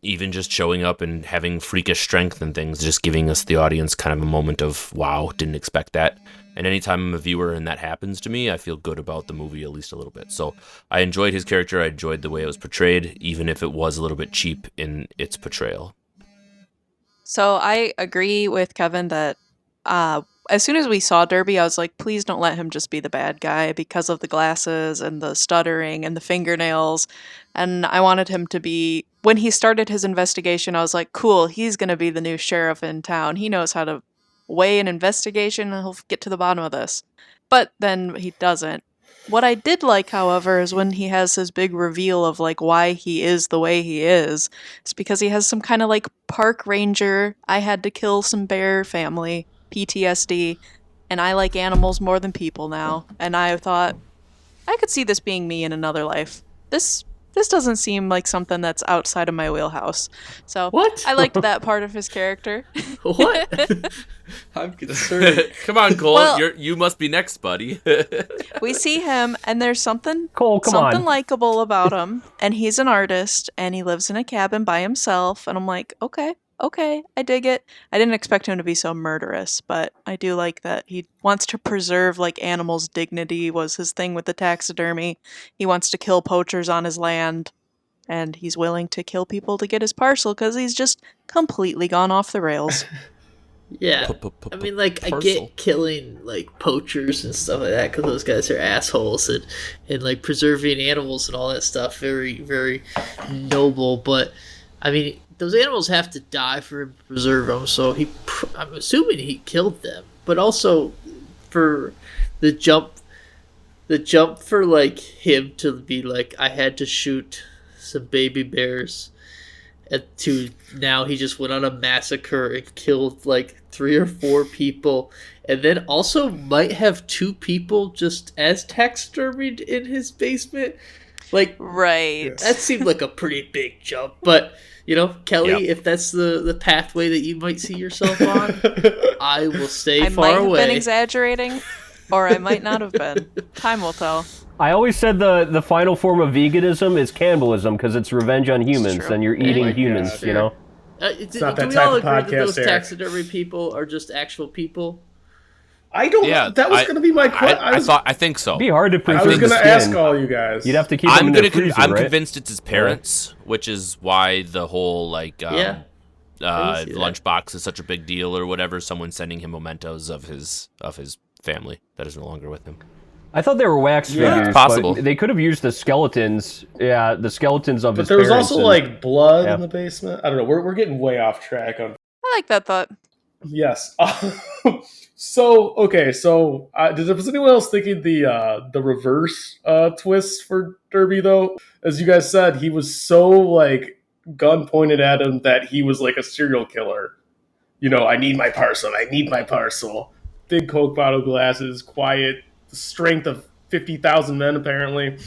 even just showing up and having freakish strength and things, just giving us, the audience, kind of a moment of, wow, didn't expect that. And anytime I'm a viewer and that happens to me, I feel good about the movie at least a little bit. So I enjoyed his character. I enjoyed the way it was portrayed, even if it was a little bit cheap in its portrayal. So I agree with Kevin that as soon as we saw Derby, I was like, please don't let him just be the bad guy because of the glasses and the stuttering and the fingernails. And I wanted him to be, when he started his investigation, I was like, cool, he's going to be the new sheriff in town. He knows how to weigh an investigation and he'll get to the bottom of this. But then he doesn't. What I did like, however, is when he has his big reveal of like why he is the way he is. It's because he has some kind of like park ranger, I had to kill some bear family, PTSD, and I like animals more than people now. And I thought, I could see this being me in another life. This doesn't seem like something that's outside of my wheelhouse. So What? I liked that part of his character. What? I'm concerned. Come on, Cole. Well- You must be next, buddy. We see him, and there's something Cole, come something on. likable about him, and he's an artist, and he lives in a cabin by himself, and I'm like, okay, I dig it. I didn't expect him to be so murderous, but I do like that he wants to preserve like animals' dignity was his thing with the taxidermy. He wants to kill poachers on his land, and he's willing to kill people to get his parcel because he's just completely gone off the rails. Yeah. I mean, like, I get killing, like, poachers and stuff like that, because those guys are assholes, and, like, preserving animals and all that stuff, very, very noble, but, I mean, those animals have to die for him to preserve them, so I'm assuming he killed them, but also, for the jump for, like, him to be like, I had to shoot some baby bears, to now he just went on a massacre and killed like 3 or 4 people, and then also might have 2 people just as taxidermied in his basement. Like, Right. that seemed like a pretty big jump, but you know, Kelly, Yep. if that's the pathway that you might see yourself on, I will stay I far might have away. been exaggerating. Or I might not have been. Time will tell. I always said the final form of veganism is cannibalism because it's revenge on humans true. and you're eating my humans, God. you know? not do that we type all of agree that podcast, those Eric. taxidermy people are just actual people? I don't. Yeah, that was going to be my question. I think so. It'd be hard to I preserve was the going to ask skin. all you guys. You'd have to keep them in the freezer, I'm right? convinced it's his parents, which is why the whole lunchbox is such a big deal, or whatever. Someone sending him mementos of his family that is no longer with him. I thought they were wax figures, possible. but they could have used the skeletons. Yeah, the skeletons of his But there was parents also and- like blood Yeah. in the basement. I don't know. We're getting way off track on. I like that thought. Yes. So was anyone else thinking the reverse twist for Derby though? As you guys said, he was so like gun pointed at him that he was like a serial killer. You know, I need my parcel. I need my parcel. Big Coke bottle glasses, quiet, the strength of 50,000 men apparently.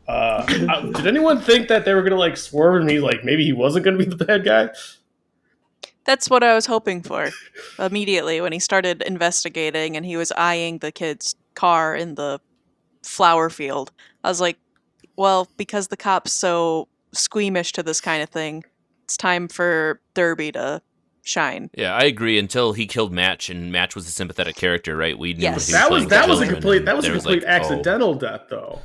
Did anyone think that they were gonna like swerve and maybe he wasn't gonna be the bad guy? That's what I was hoping for. Immediately when he started investigating and he was eyeing the kid's car in the flower field, I was like, well, because the cop's so squeamish to this kind of thing, it's time for Derby to shine. Yeah, I agree. Until he killed Match, and Match was a sympathetic character, right? We knew Yes. he That was playing a children, complete and there was accidental death though.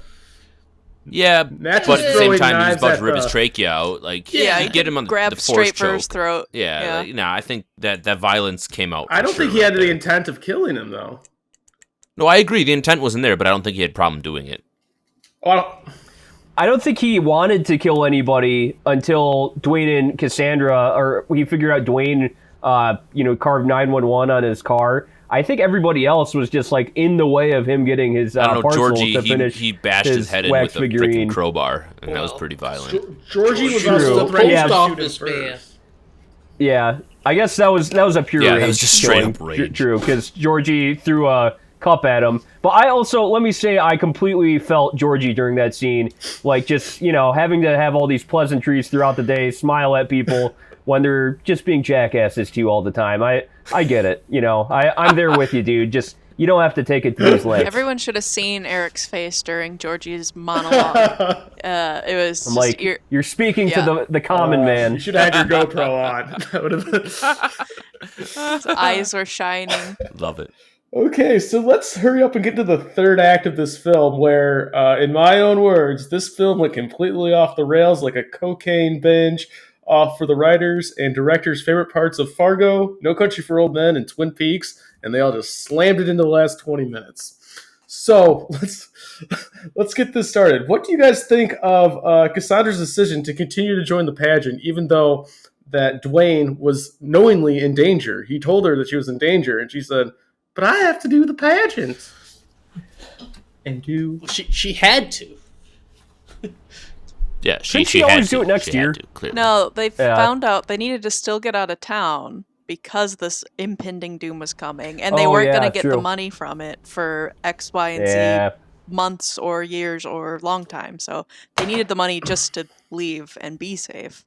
Yeah, Match but was at the same throwing time, he was knives about at to rip his the- trachea out. Like, Yeah, you he get him on grabbed the straight force for his choke. throat. Yeah, I think that violence came out. I for don't think sure he had right the there. intent of killing him though. No, I agree. The intent wasn't there, but I don't think he had a problem doing it. Well, I don't think he wanted to kill anybody until Dwayne and Cassandra, or he figured out Dwayne, carved 911 on his car. I think everybody else was just like in the way of him getting his I don't know, parcel Georgie, to finish he bashed his head in wax with a freaking figurine. crowbar, and that was Well, pretty violent. Georgie was True. also threatening Yeah. to shoot him Post office man. first. Yeah, I guess that was a pure. Yeah, it was just straight up killing. rage. True, because Georgie threw a cup at him. But I also, let me say, I completely felt Georgie during that scene, like just having to have all these pleasantries throughout the day, smile at people when they're just being jackasses to you all the time. I get it. I'm there with you, dude. Just you don't have to take it to these lengths. Everyone should have seen Eric's face during Georgie's monologue. It was I'm just, like, you're speaking Yeah. to the common man. You should have had your GoPro on. That would have been... his eyes were shining. Love it. Okay, so let's hurry up and get to the third act of this film where, in my own words, this film went completely off the rails like a cocaine binge off for the writers and directors' favorite parts of Fargo, No Country for Old Men, and Twin Peaks, and they all just slammed it into the last 20 minutes. So let's get this started. What do you guys think of Cassandra's decision to continue to join the pageant, even though that Dwayne was knowingly in danger? He told her that she was in danger, and she said, "But I have to do the pageant." And you... She had to. Yeah, Couldn't she she had always to. do it next She had year? to, clearly. No, they Yeah. found out they needed to still get out of town because this impending doom was coming, and they Oh, weren't yeah, going to get the true. money from it for X, Y, and Yeah. Z months or years or long time. So they needed the money just to leave and be safe.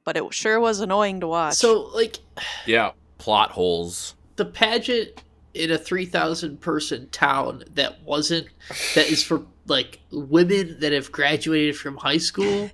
But it sure was annoying to watch. So, like, Yeah, plot holes. the pageant in a 3,000 person town that is for like women that have graduated from high school,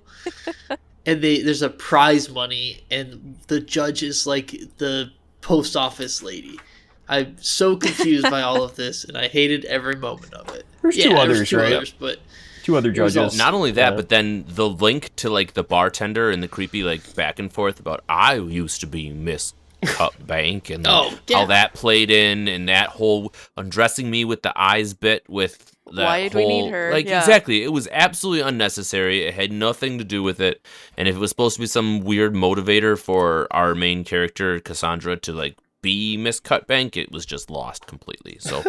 and there's a prize money, and the judge is like the post office lady. I'm so confused by all of this, and I hated every moment of it. There's two others, right? others, but Two other was judges. Not only that, Yeah. but then the link to like the bartender and the creepy like back and forth about I used to be Miss Cup Bank and Oh, yeah. how that played in, and that whole undressing me with the eyes bit with that Why did we need whole- her? Like Yeah. exactly, it was absolutely unnecessary. It had nothing to do with it, and if it was supposed to be some weird motivator for our main character Cassandra to like be Miss Cutbank, it was just lost completely. So,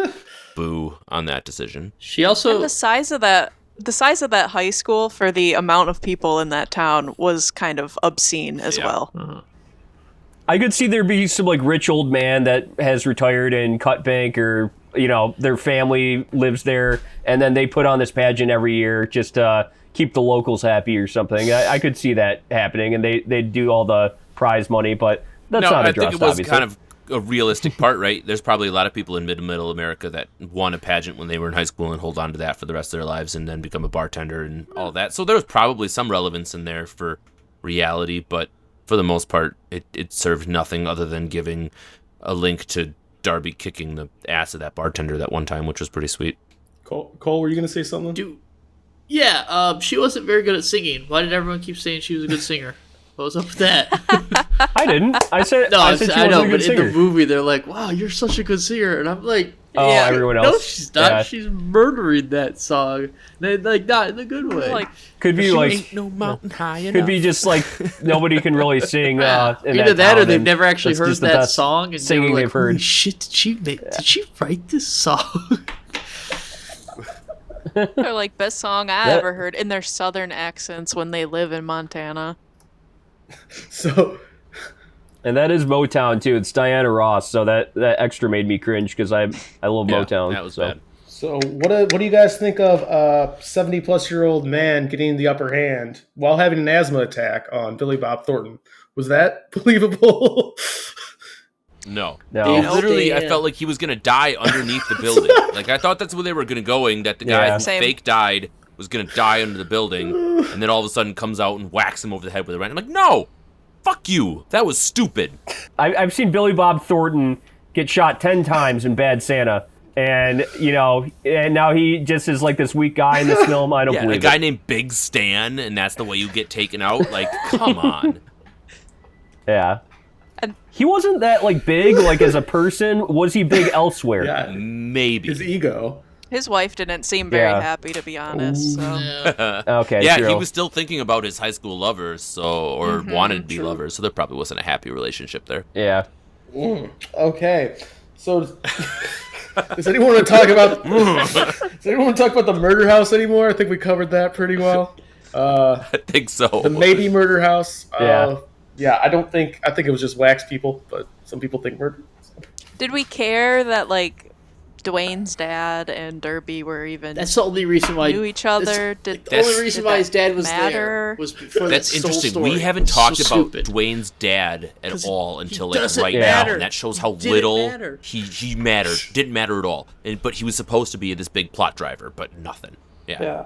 boo on that decision. she also And the size of that high school for the amount of people in that town was kind of obscene as Yeah. well. I could see there be some like rich old man that has retired in Cut Bank, or their family lives there, and then they put on this pageant every year just to keep the locals happy or something. I could see that happening, and they do all the prize money, but that's not I addressed. think it was obviously. kind of a realistic part, right? There's probably a lot of people in middle America that won a pageant when they were in high school and hold on to that for the rest of their lives and then become a bartender and all that. So there was probably some relevance in there for reality, but for the most part, it served nothing other than giving a link to Darby kicking the ass of that bartender that one time, which was pretty sweet. Cole, were you going to say something? Dude, yeah, she wasn't very good at singing. Why did everyone keep saying she was a good singer? What was up with that? I didn't. I said she wasn't a good but singer. in the movie, they're like, wow, you're such a good singer. And I'm like, yeah, everyone else. No, she's not. Yeah. She's murdering that song. They, like, not in a good way. Like, could be like, ain't no mountain high enough. could be just like nobody can really sing. In Either that or they've never actually that's heard just the that best song. And singing they were like, they've heard. holy shit, did she write this song? they're like, best song I ever heard in their southern accents when they live in Montana. So, And that is Motown too. It's Diana Ross, so that extra made me cringe because I love Motown. That was so. bad. so what do you guys think of a 70-plus-year-old man getting the upper hand while having an asthma attack on Billy Bob Thornton? Was that believable? No. No. It literally, I Yeah. felt like he was going to die underneath the building. Like, I thought that's where they were going to going, that the guy Yeah. who Same. fake died was going to die under the building, and then all of a sudden comes out and whacks him over the head with a wrench. I'm like, no! Fuck you! That was stupid. I've seen Billy Bob Thornton get shot 10 times in Bad Santa, and and now he just is like this weak guy in this film. I don't Yeah, a believe guy it. named Big Stan, and that's the way you get taken out? Like, come on. Yeah. And- He wasn't that like big like as a person. Was he big elsewhere? Yeah, Maybe. his ego. His wife didn't seem very Yeah. happy, to be honest. So. Yeah. Okay. Yeah, true. he was still thinking about his high school lovers, or wanted to be lovers, so there probably wasn't a happy relationship there. Yeah. Okay, so does anyone want to talk about? Does anyone want to talk about the murder house anymore? I think we covered that pretty well. I think so. The maybe murder house. Yeah. Yeah. I think it was just wax people, but some people think murder. Did we care that, like, Dwayne's dad and Derby were even That's the only reason why knew each other? Did the only reason did why that his dad was matter? there was for that That's soul interesting. story. We haven't talked So about stupid. Dwayne's dad at 'Cause all he until like doesn't right matter. now, and that shows how Didn't little matter. he mattered. Didn't matter at all. But he was supposed to be this big plot driver, but nothing. Yeah.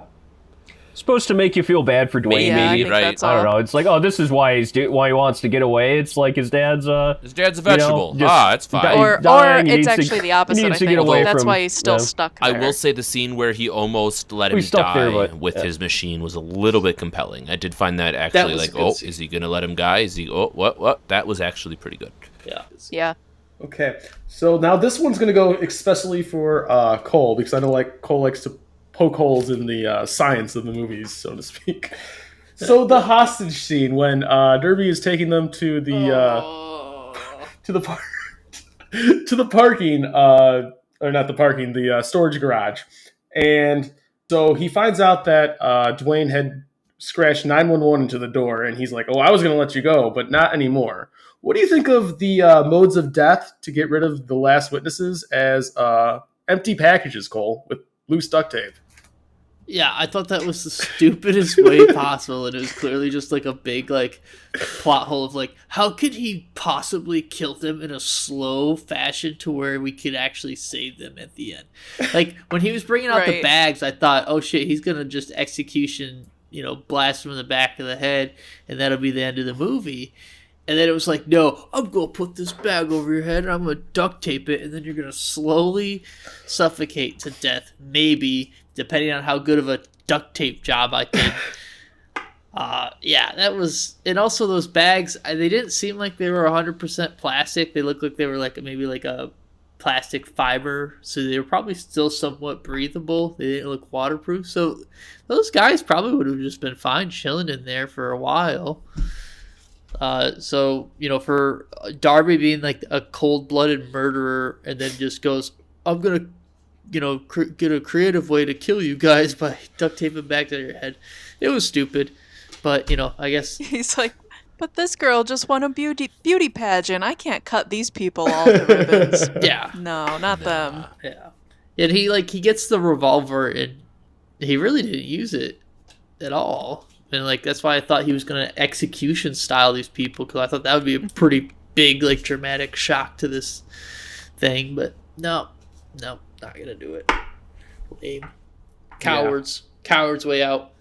Supposed to make you feel bad for Dwayne, Yeah, I maybe. think Right. that's I don't all. know. It's like, oh, this is why why he wants to get away. It's like his dad's His dad's a vegetable. just That's fine. die- Or dying, he it's needs to- actually the he opposite, needs I to get think. away That's from- why he's still yeah. stuck I there. will say the scene where he almost let him He's stuck die there, but- with yeah. his machine was a little bit compelling. I did find that actually was a like, good oh, scene. is he gonna let him die? Is he? Oh, what? That was actually pretty good. Yeah. Yeah. Okay, so now this one's going to go especially for Cole, because I know like Cole likes to poke holes in the science of the movies, so to speak. So the hostage scene when Derby is taking them to the to the par- to the parking, or not the parking, the storage garage, and so he finds out that Dwayne had scratched 911 into the door, and he's like, "Oh, I was going to let you go, but not anymore." What do you think of the modes of death to get rid of the last witnesses as empty packages, Cole, with loose duct tape? Yeah, I thought that was the stupidest way possible, and it was clearly just like a big like plot hole of like, how could he possibly kill them in a slow fashion to where we could actually save them at the end? Like when he was bringing out the Right. bags, I thought, oh shit, he's gonna just execution, blast him in the back of the head, and that'll be the end of the movie. And then it was like, no, I'm going to put this bag over your head and I'm going to duct tape it and then you're going to slowly suffocate to death, maybe, depending on how good of a duct tape job I did. Yeah, that was... And also those bags, they didn't seem like they were 100% plastic. They looked like they were like maybe like a plastic fiber, so they were probably still somewhat breathable. They didn't look waterproof, so those guys probably would have just been fine chilling in there for a while. So, for Darby being like a cold-blooded murderer and then just goes, I'm going to, get a creative way to kill you guys by duct taping back to your head. It was stupid, but, I guess... He's like, but this girl just won a beauty pageant. I can't cut these people all to ribbons. Yeah. No, not them. Yeah. And he gets the revolver and he really didn't use it at all. And that's why I thought he was going to execution style these people, because I thought that would be a pretty big like dramatic shock to this thing, but no, not gonna do it. Lame. Cowards way out.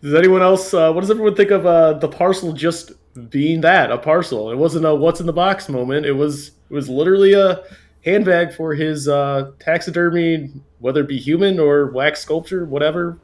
Does anyone else? What does everyone think of the parcel just being that, a parcel? It wasn't a "what's in the box" moment. It was literally a handbag for his taxidermy, whether it be human or wax sculpture, whatever.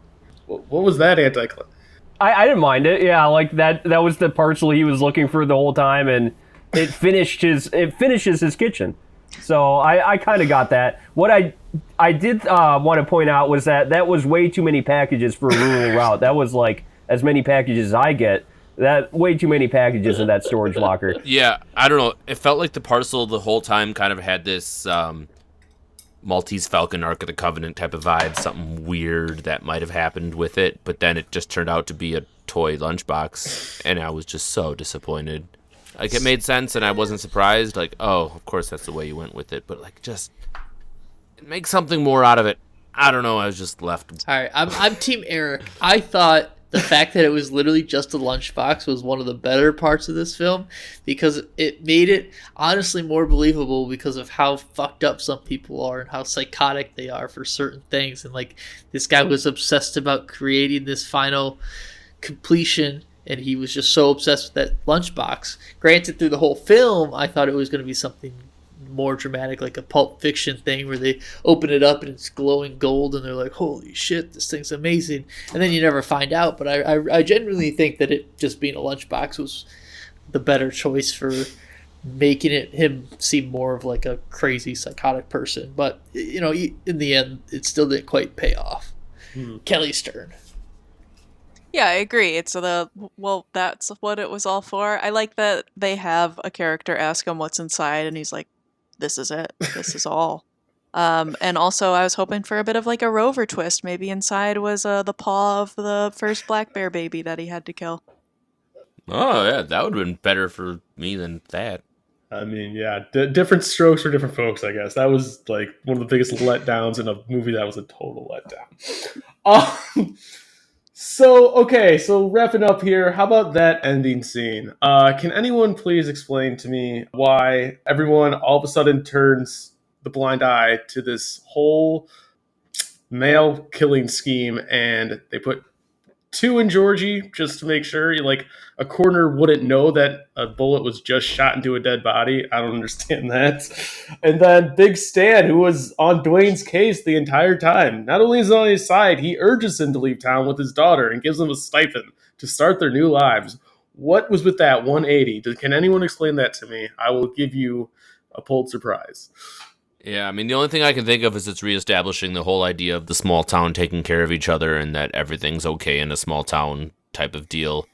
What was that anti-climax? I didn't mind it. Yeah, like that was the parcel he was looking for the whole time, and it finishes his kitchen. So I kind of got that. What I did want to point out was that was way too many packages for a rural route. That was like as many packages as I get. That way too many packages in that storage locker. Yeah, I don't know. It felt like the parcel the whole time kind of had this Maltese Falcon Ark of the Covenant type of vibe, something weird that might have happened with it, but then it just turned out to be a toy lunchbox, and I was just so disappointed. Like, it made sense, and I wasn't surprised. Like, oh, of course that's the way you went with it, but like, just make something more out of it. I don't know. I was just left. All right, I'm Team Eric. I thought the fact that it was literally just a lunchbox was one of the better parts of this film, because it made it honestly more believable because of how fucked up some people are and how psychotic they are for certain things. And like, this guy was obsessed about creating this final completion, and he was just so obsessed with that lunchbox. Granted, through the whole film, I thought it was going to be something more dramatic, like a Pulp Fiction thing where they open it up and it's glowing gold and they're like, holy shit, this thing's amazing, and then you never find out. But I genuinely think that it just being a lunchbox was the better choice for making him seem more of like a crazy psychotic person. But you know, in the end, it still didn't quite pay off. Kelly Stern. Yeah, I agree. That's what it was all for. I like that they have a character ask him what's inside, and he's like, this is it. This is all. And also, I was hoping for a bit of like a Rover twist. Maybe inside was the paw of the first black bear baby that he had to kill. Oh, yeah, that would have been better for me than that. I mean, yeah, different strokes for different folks, I guess. That was like one of the biggest letdowns in a movie that was a total letdown. So wrapping up here, how about that ending scene? Can anyone please explain to me why everyone all of a sudden turns the blind eye to this whole male killing scheme, and they put two in Georgie just to make sure, like, a coroner wouldn't know that a bullet was just shot into a dead body? I don't understand that. And then Big Stan, who was on Dwayne's case the entire time. Not only is he on his side, he urges him to leave town with his daughter and gives him a stipend to start their new lives. What was with that 180? Can anyone explain that to me? I will give you a Pulitzer Prize. Yeah, I mean, the only thing I can think of is it's reestablishing the whole idea of the small town taking care of each other and that everything's okay in a small town type of deal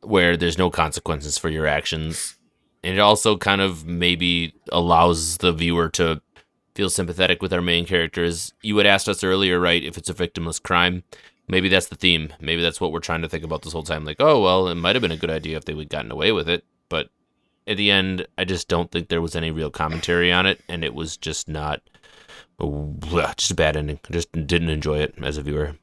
where there's no consequences for your actions. And it also kind of maybe allows the viewer to feel sympathetic with our main characters. You had asked us earlier, right, if it's a victimless crime. Maybe that's the theme. Maybe that's what we're trying to think about this whole time. Like, oh, well, it might have been a good idea if they would gotten away with it. But at the end, I just don't think there was any real commentary on it, and it was just not, just a bad ending. I just didn't enjoy it as a viewer.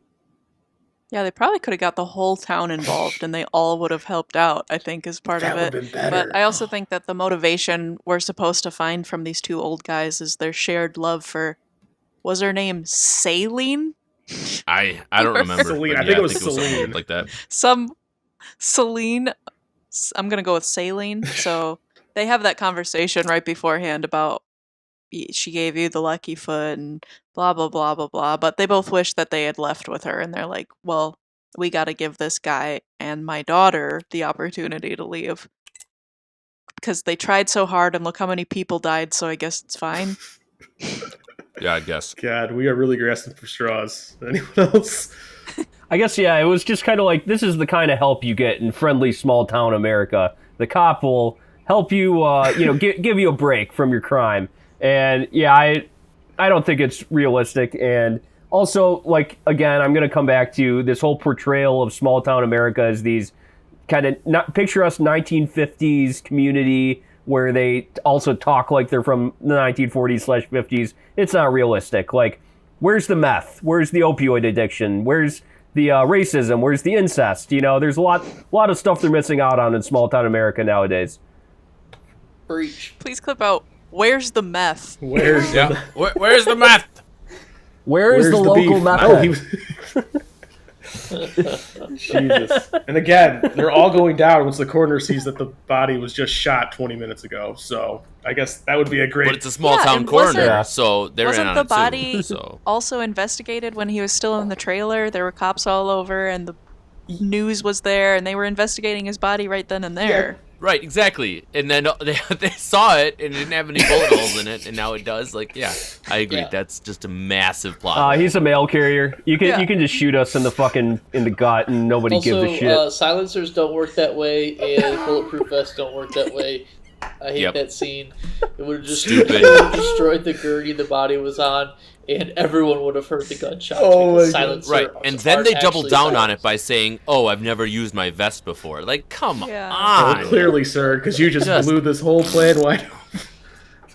Yeah, they probably could have got the whole town involved, and they all would have helped out, I think, as part of it. But I also think that the motivation we're supposed to find from these two old guys is their shared love for, was her name Saline? I don't remember. Celine. But I think it was something Celine. like that. Some Celine. I'm going to go with Saline. So they have that conversation right beforehand about she gave you the lucky foot and blah, blah, blah, blah, blah. But they both wish that they had left with her. And they're like, well, we got to give this guy and my daughter the opportunity to leave. Because they tried so hard and look how many people died. So I guess it's fine. Yeah, I guess. God, we are really grasping for straws. Anyone else? I guess, yeah, it was just kind of like, this is the kind of help you get in friendly small town America. The cop will help you, give you a break from your crime. And yeah, I don't think it's realistic. And also, like, again, I'm going to come back to this whole portrayal of small town America as these kind of, not picture us 1950s community where they also talk like they're from the 1940s/50s. It's not realistic. Like, where's the meth? Where's the opioid addiction? Where's the racism? Where's the incest? You know, there's a lot of stuff they're missing out on in small town America nowadays. Breach. Please clip out. Where's the meth? Where's Yeah. Where's the meth? Where's the local beef? meth Oh, head? he was. Jesus. And again, they're all going down once the coroner sees that the body was just shot 20 minutes ago. So I guess that would be a great. But it's a small Yeah, town and coroner, wasn't- so they're in Wasn't on the it body too. So also investigated when he was still in the trailer? There were cops all over, and the news was there, and they were investigating his body right then and there. right, exactly. And then they saw it and it didn't have any bullet holes in it, and now it does. Like, yeah, I agree. Yeah. That's just a massive plot. He's a mail carrier. You can Yeah. you can just shoot us in the gut and nobody gives a shit. Also, silencers don't work that way, and bulletproof vests don't work that way. I hate Yep. that scene. It would have just Stupid. destroyed the gurney the body was on, and everyone would have heard the gunshot. Oh because my God. silencers Right, and then aren't they double actually down on silencers. it by saying, "Oh, I've never used my vest before." Like, come Yeah. on. Oh, clearly, sir, because you just Just- blew this whole plan wide open.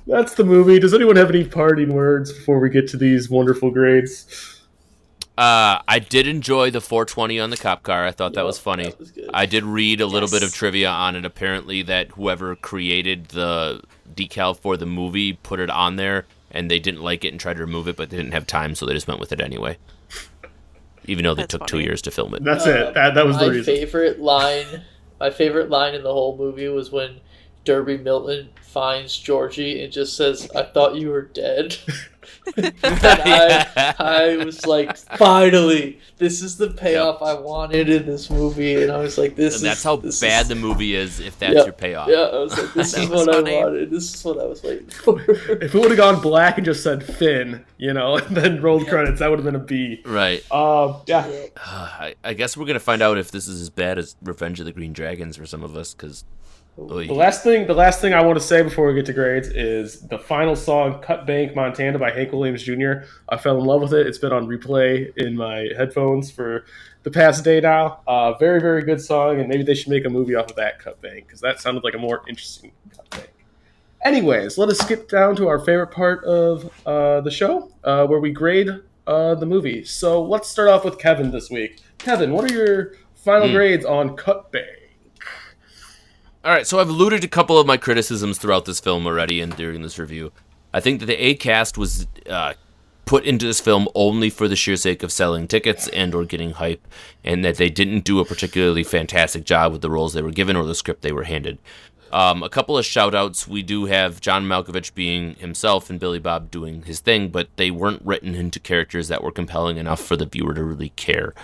That's the movie. Does anyone have any parting words before we get to these wonderful grades? I did enjoy the 420 on the cop car. I thought that was funny. That was good. I did read a little bit of Yes. trivia on it. Apparently, that whoever created the decal for the movie put it on there, and they didn't like it and tried to remove it, but they didn't have time, so they just went with it anyway. Even though they That's took funny. 2 years to film it. That's it. That was the My reason. favorite line in the whole movie was when Derby Milton finds Georgie and just says, "I thought you were dead." And I was like, finally, this is the payoff I wanted in this movie, and I was like, And that's how bad the movie is if that's your payoff. Yeah, I was like, this That is was what funny. I wanted. This is what I was waiting for. If it would have gone black and just said Finn, and then rolled credits, that would have been a B. Right. Yeah. I guess we're going to find out if this is as bad as Revenge of the Green Dragons for some of us, because... The last thing I want to say before we get to grades is the final song, "Cut Bank Montana" by Hank Williams Jr. I fell in love with it. It's been on replay in my headphones for the past day now. Very, very good song, and maybe they should make a movie off of that Cut Bank, because that sounded like a more interesting Cut Bank. Anyways, let us skip down to our favorite part of the show, where we grade the movie. So let's start off with Kevin this week. Kevin, what are your final grades on Cut Bank? All right, so I've alluded to a couple of my criticisms throughout this film already and during this review. I think that the A-cast was put into this film only for the sheer sake of selling tickets and or getting hype, and that they didn't do a particularly fantastic job with the roles they were given or the script they were handed. A couple of shout-outs. We do have John Malkovich being himself and Billy Bob doing his thing, but they weren't written into characters that were compelling enough for the viewer to really care.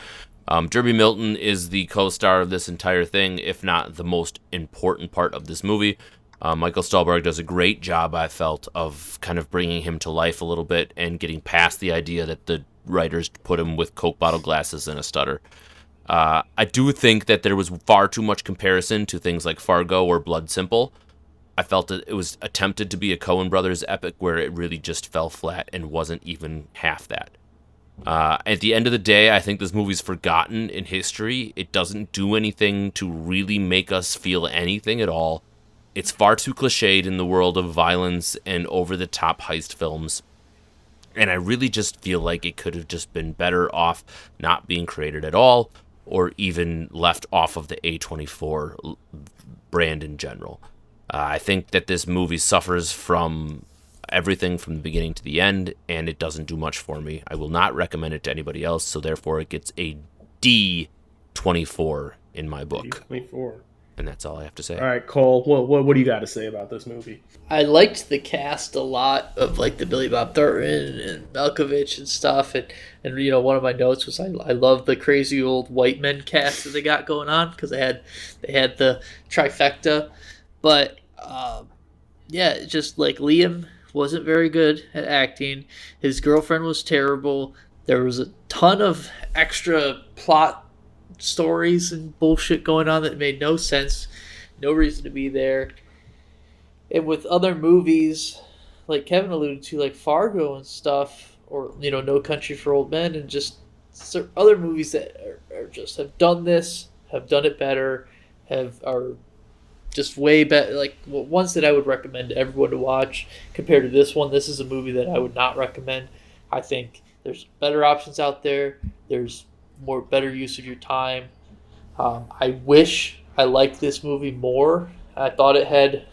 Derby Milton is the co-star of this entire thing, if not the most important part of this movie. Michael Stuhlbarg does a great job, I felt, of kind of bringing him to life a little bit and getting past the idea that the writers put him with Coke bottle glasses and a stutter. I do think that there was far too much comparison to things like Fargo or Blood Simple. I felt that it was attempted to be a Coen Brothers epic where it really just fell flat and wasn't even half that. At the end of the day, I think this movie's forgotten in history. It doesn't do anything to really make us feel anything at all. It's far too cliched in the world of violence and over-the-top heist films. And I really just feel like it could have just been better off not being created at all, or even left off of the A24 brand in general. I think that this movie suffers from everything from the beginning to the end, and it doesn't do much for me. I will not recommend it to anybody else, so therefore it gets a D24 in my book. 24. And that's all I have to say. All right, Cole, what do you got to say about this movie? I liked the cast a lot of like the Billy Bob Thornton and Malkovich and stuff, and one of my notes was I love the crazy old white men cast that they got going on because they had the trifecta, but yeah, just like Liam wasn't very good at acting. His girlfriend was terrible. There was a ton of extra plot stories and bullshit going on that made no sense, no reason to be there. And with other movies, like Kevin alluded to, like Fargo and stuff, or No Country for Old Men, and just other movies that are just have done this, have done it better, are just way better, like ones that I would recommend to everyone to watch compared to this one. This is a movie that I would not recommend. I think there's better options out there. There's better use of your time. I wish I liked this movie more. I thought it had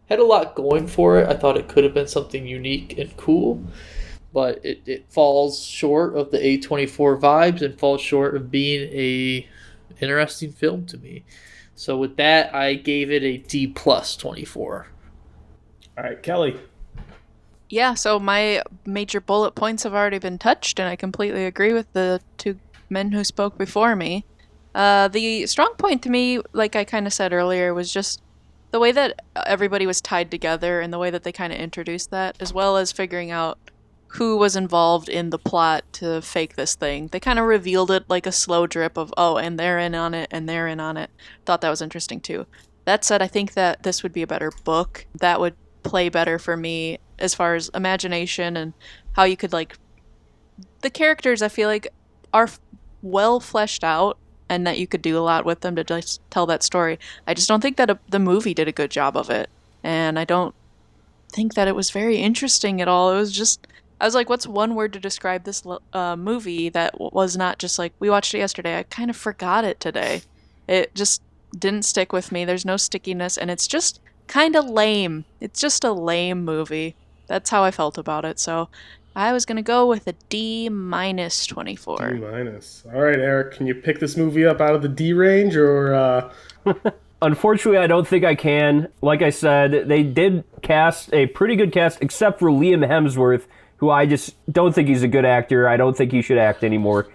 had a lot going for it. I thought it could have been something unique and cool, but it falls short of the A24 vibes and falls short of being a interesting film to me. So with that, I gave it a D plus 24. All right, Kelly. Yeah, so my major bullet points have already been touched, and I completely agree with the two men who spoke before me. The strong point to me, like I kind of said earlier, was just the way that everybody was tied together and the way that they kind of introduced that, as well as figuring out who was involved in the plot to fake this thing. They kind of revealed it like a slow drip of, oh, and they're in on it, and they're in on it. Thought that was interesting too. That said, I think that this would be a better book. That would play better for me as far as imagination and how you could, like, the characters I feel like are well fleshed out and that you could do a lot with them to just tell that story. I just don't think that the movie did a good job of it. And I don't think that it was very interesting at all. It was just, I was like, what's one word to describe this movie that was not just like, we watched it yesterday, I kind of forgot it today. It just didn't stick with me. There's no stickiness, and it's just kind of lame. It's just a lame movie. That's how I felt about it. So I was going to go with a D minus 24. D minus. All right, Eric, can you pick this movie up out of the D range, or... Unfortunately, I don't think I can. Like I said, they did cast a pretty good cast, except for Liam Hemsworth, who I just don't think he's a good actor. I don't think he should act anymore.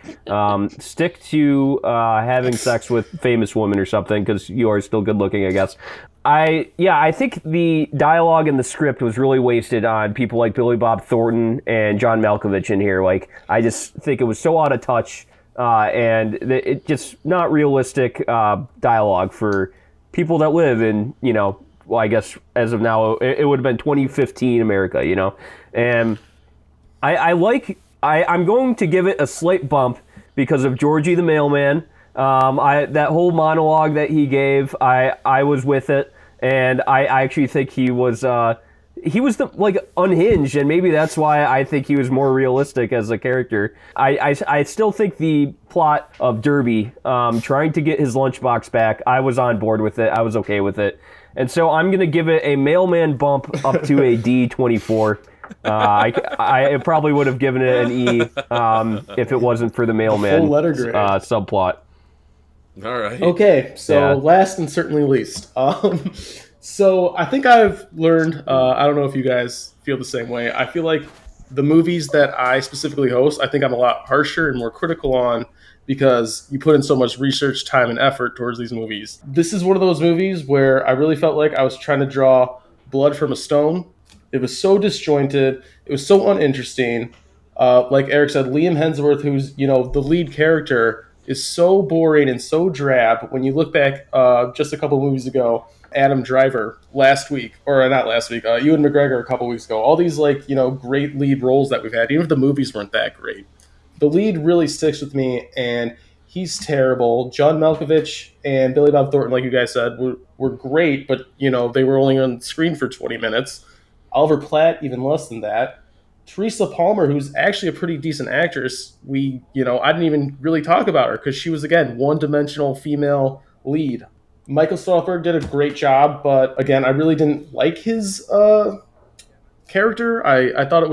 Stick to having sex with famous women or something, because you are still good looking, I guess. I think the dialogue in the script was really wasted on people like Billy Bob Thornton and John Malkovich in here. Like, I just think it was so out of touch, and it just not realistic dialogue for people that live in, well, I guess as of now, it would have been 2015 America, and I'm going to give it a slight bump because of Georgie the mailman. That whole monologue that he gave, I was with it, and I actually think he was unhinged, and maybe that's why I think he was more realistic as a character. I still think the plot of Derby, trying to get his lunchbox back, I was on board with it. I was okay with it, and so I'm gonna give it a mailman bump up to a D24. I probably would have given it an E if it wasn't for the mailman full letter grade subplot. All right. Okay, so last and certainly least. So I think I've learned, I don't know if you guys feel the same way. I feel like the movies that I specifically host, I think I'm a lot harsher and more critical on because you put in so much research, time, and effort towards these movies. This is one of those movies where I really felt like I was trying to draw blood from a stone. It was so disjointed. It was so uninteresting. Like Eric said, Liam Hemsworth, who's, the lead character, is so boring and so drab. When you look back just a couple movies ago, Adam Driver last week, or not last week, Ewan McGregor a couple weeks ago, all these great lead roles that we've had, even if the movies weren't that great, the lead really sticks with me, and he's terrible. John Malkovich and Billy Bob Thornton, like you guys said, were great, but they were only on screen for 20 minutes. Oliver Platt, even less than that. Teresa Palmer, who's actually a pretty decent actress, I didn't even really talk about her because she was, again, one-dimensional female lead. Michael Stuhlbarg did a great job, but again, I really didn't like his character. I thought it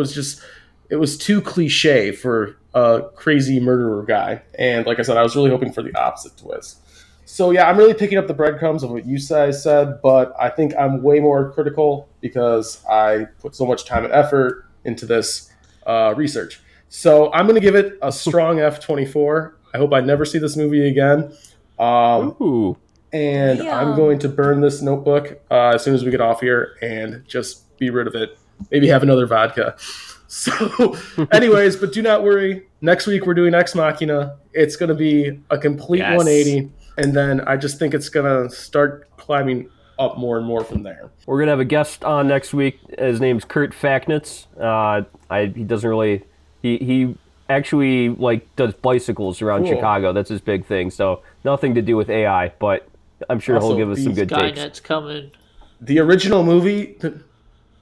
was too cliche for a crazy murderer guy. And like I said, I was really hoping for the opposite twist. So yeah, I'm really picking up the breadcrumbs of what you guys said, but I think I'm way more critical because I put so much time and effort into this research. So I'm going to give it a strong F24. I hope I never see this movie again. And I'm going to burn this notebook as soon as we get off here and just be rid of it. Maybe have another vodka. So anyways, but do not worry. Next week we're doing Ex Machina. It's going to be a complete 180. And then I just think it's going to start climbing up more and more from there. We're going to have a guest on next week. His name's Kurt Facknitz. He doesn't really... He actually does bicycles around Chicago. That's his big thing. So nothing to do with AI, but I'm sure he'll give us some good takes. Skynet's coming. The original movie...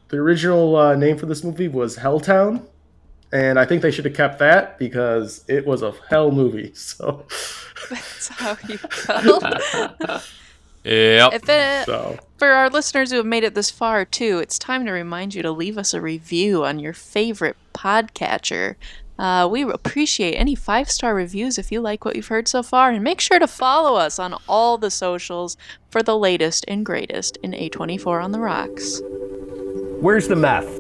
The original name for this movie was Helltown. And I think they should have kept that because it was a hell movie. So... That's how you felt. Yep. So For our listeners who have made it this far, too, it's time to remind you to leave us a review on your favorite podcatcher. We appreciate any 5-star reviews if you like what you've heard so far, and make sure to follow us on all the socials for the latest and greatest in A24 on the Rocks. Where's the meth?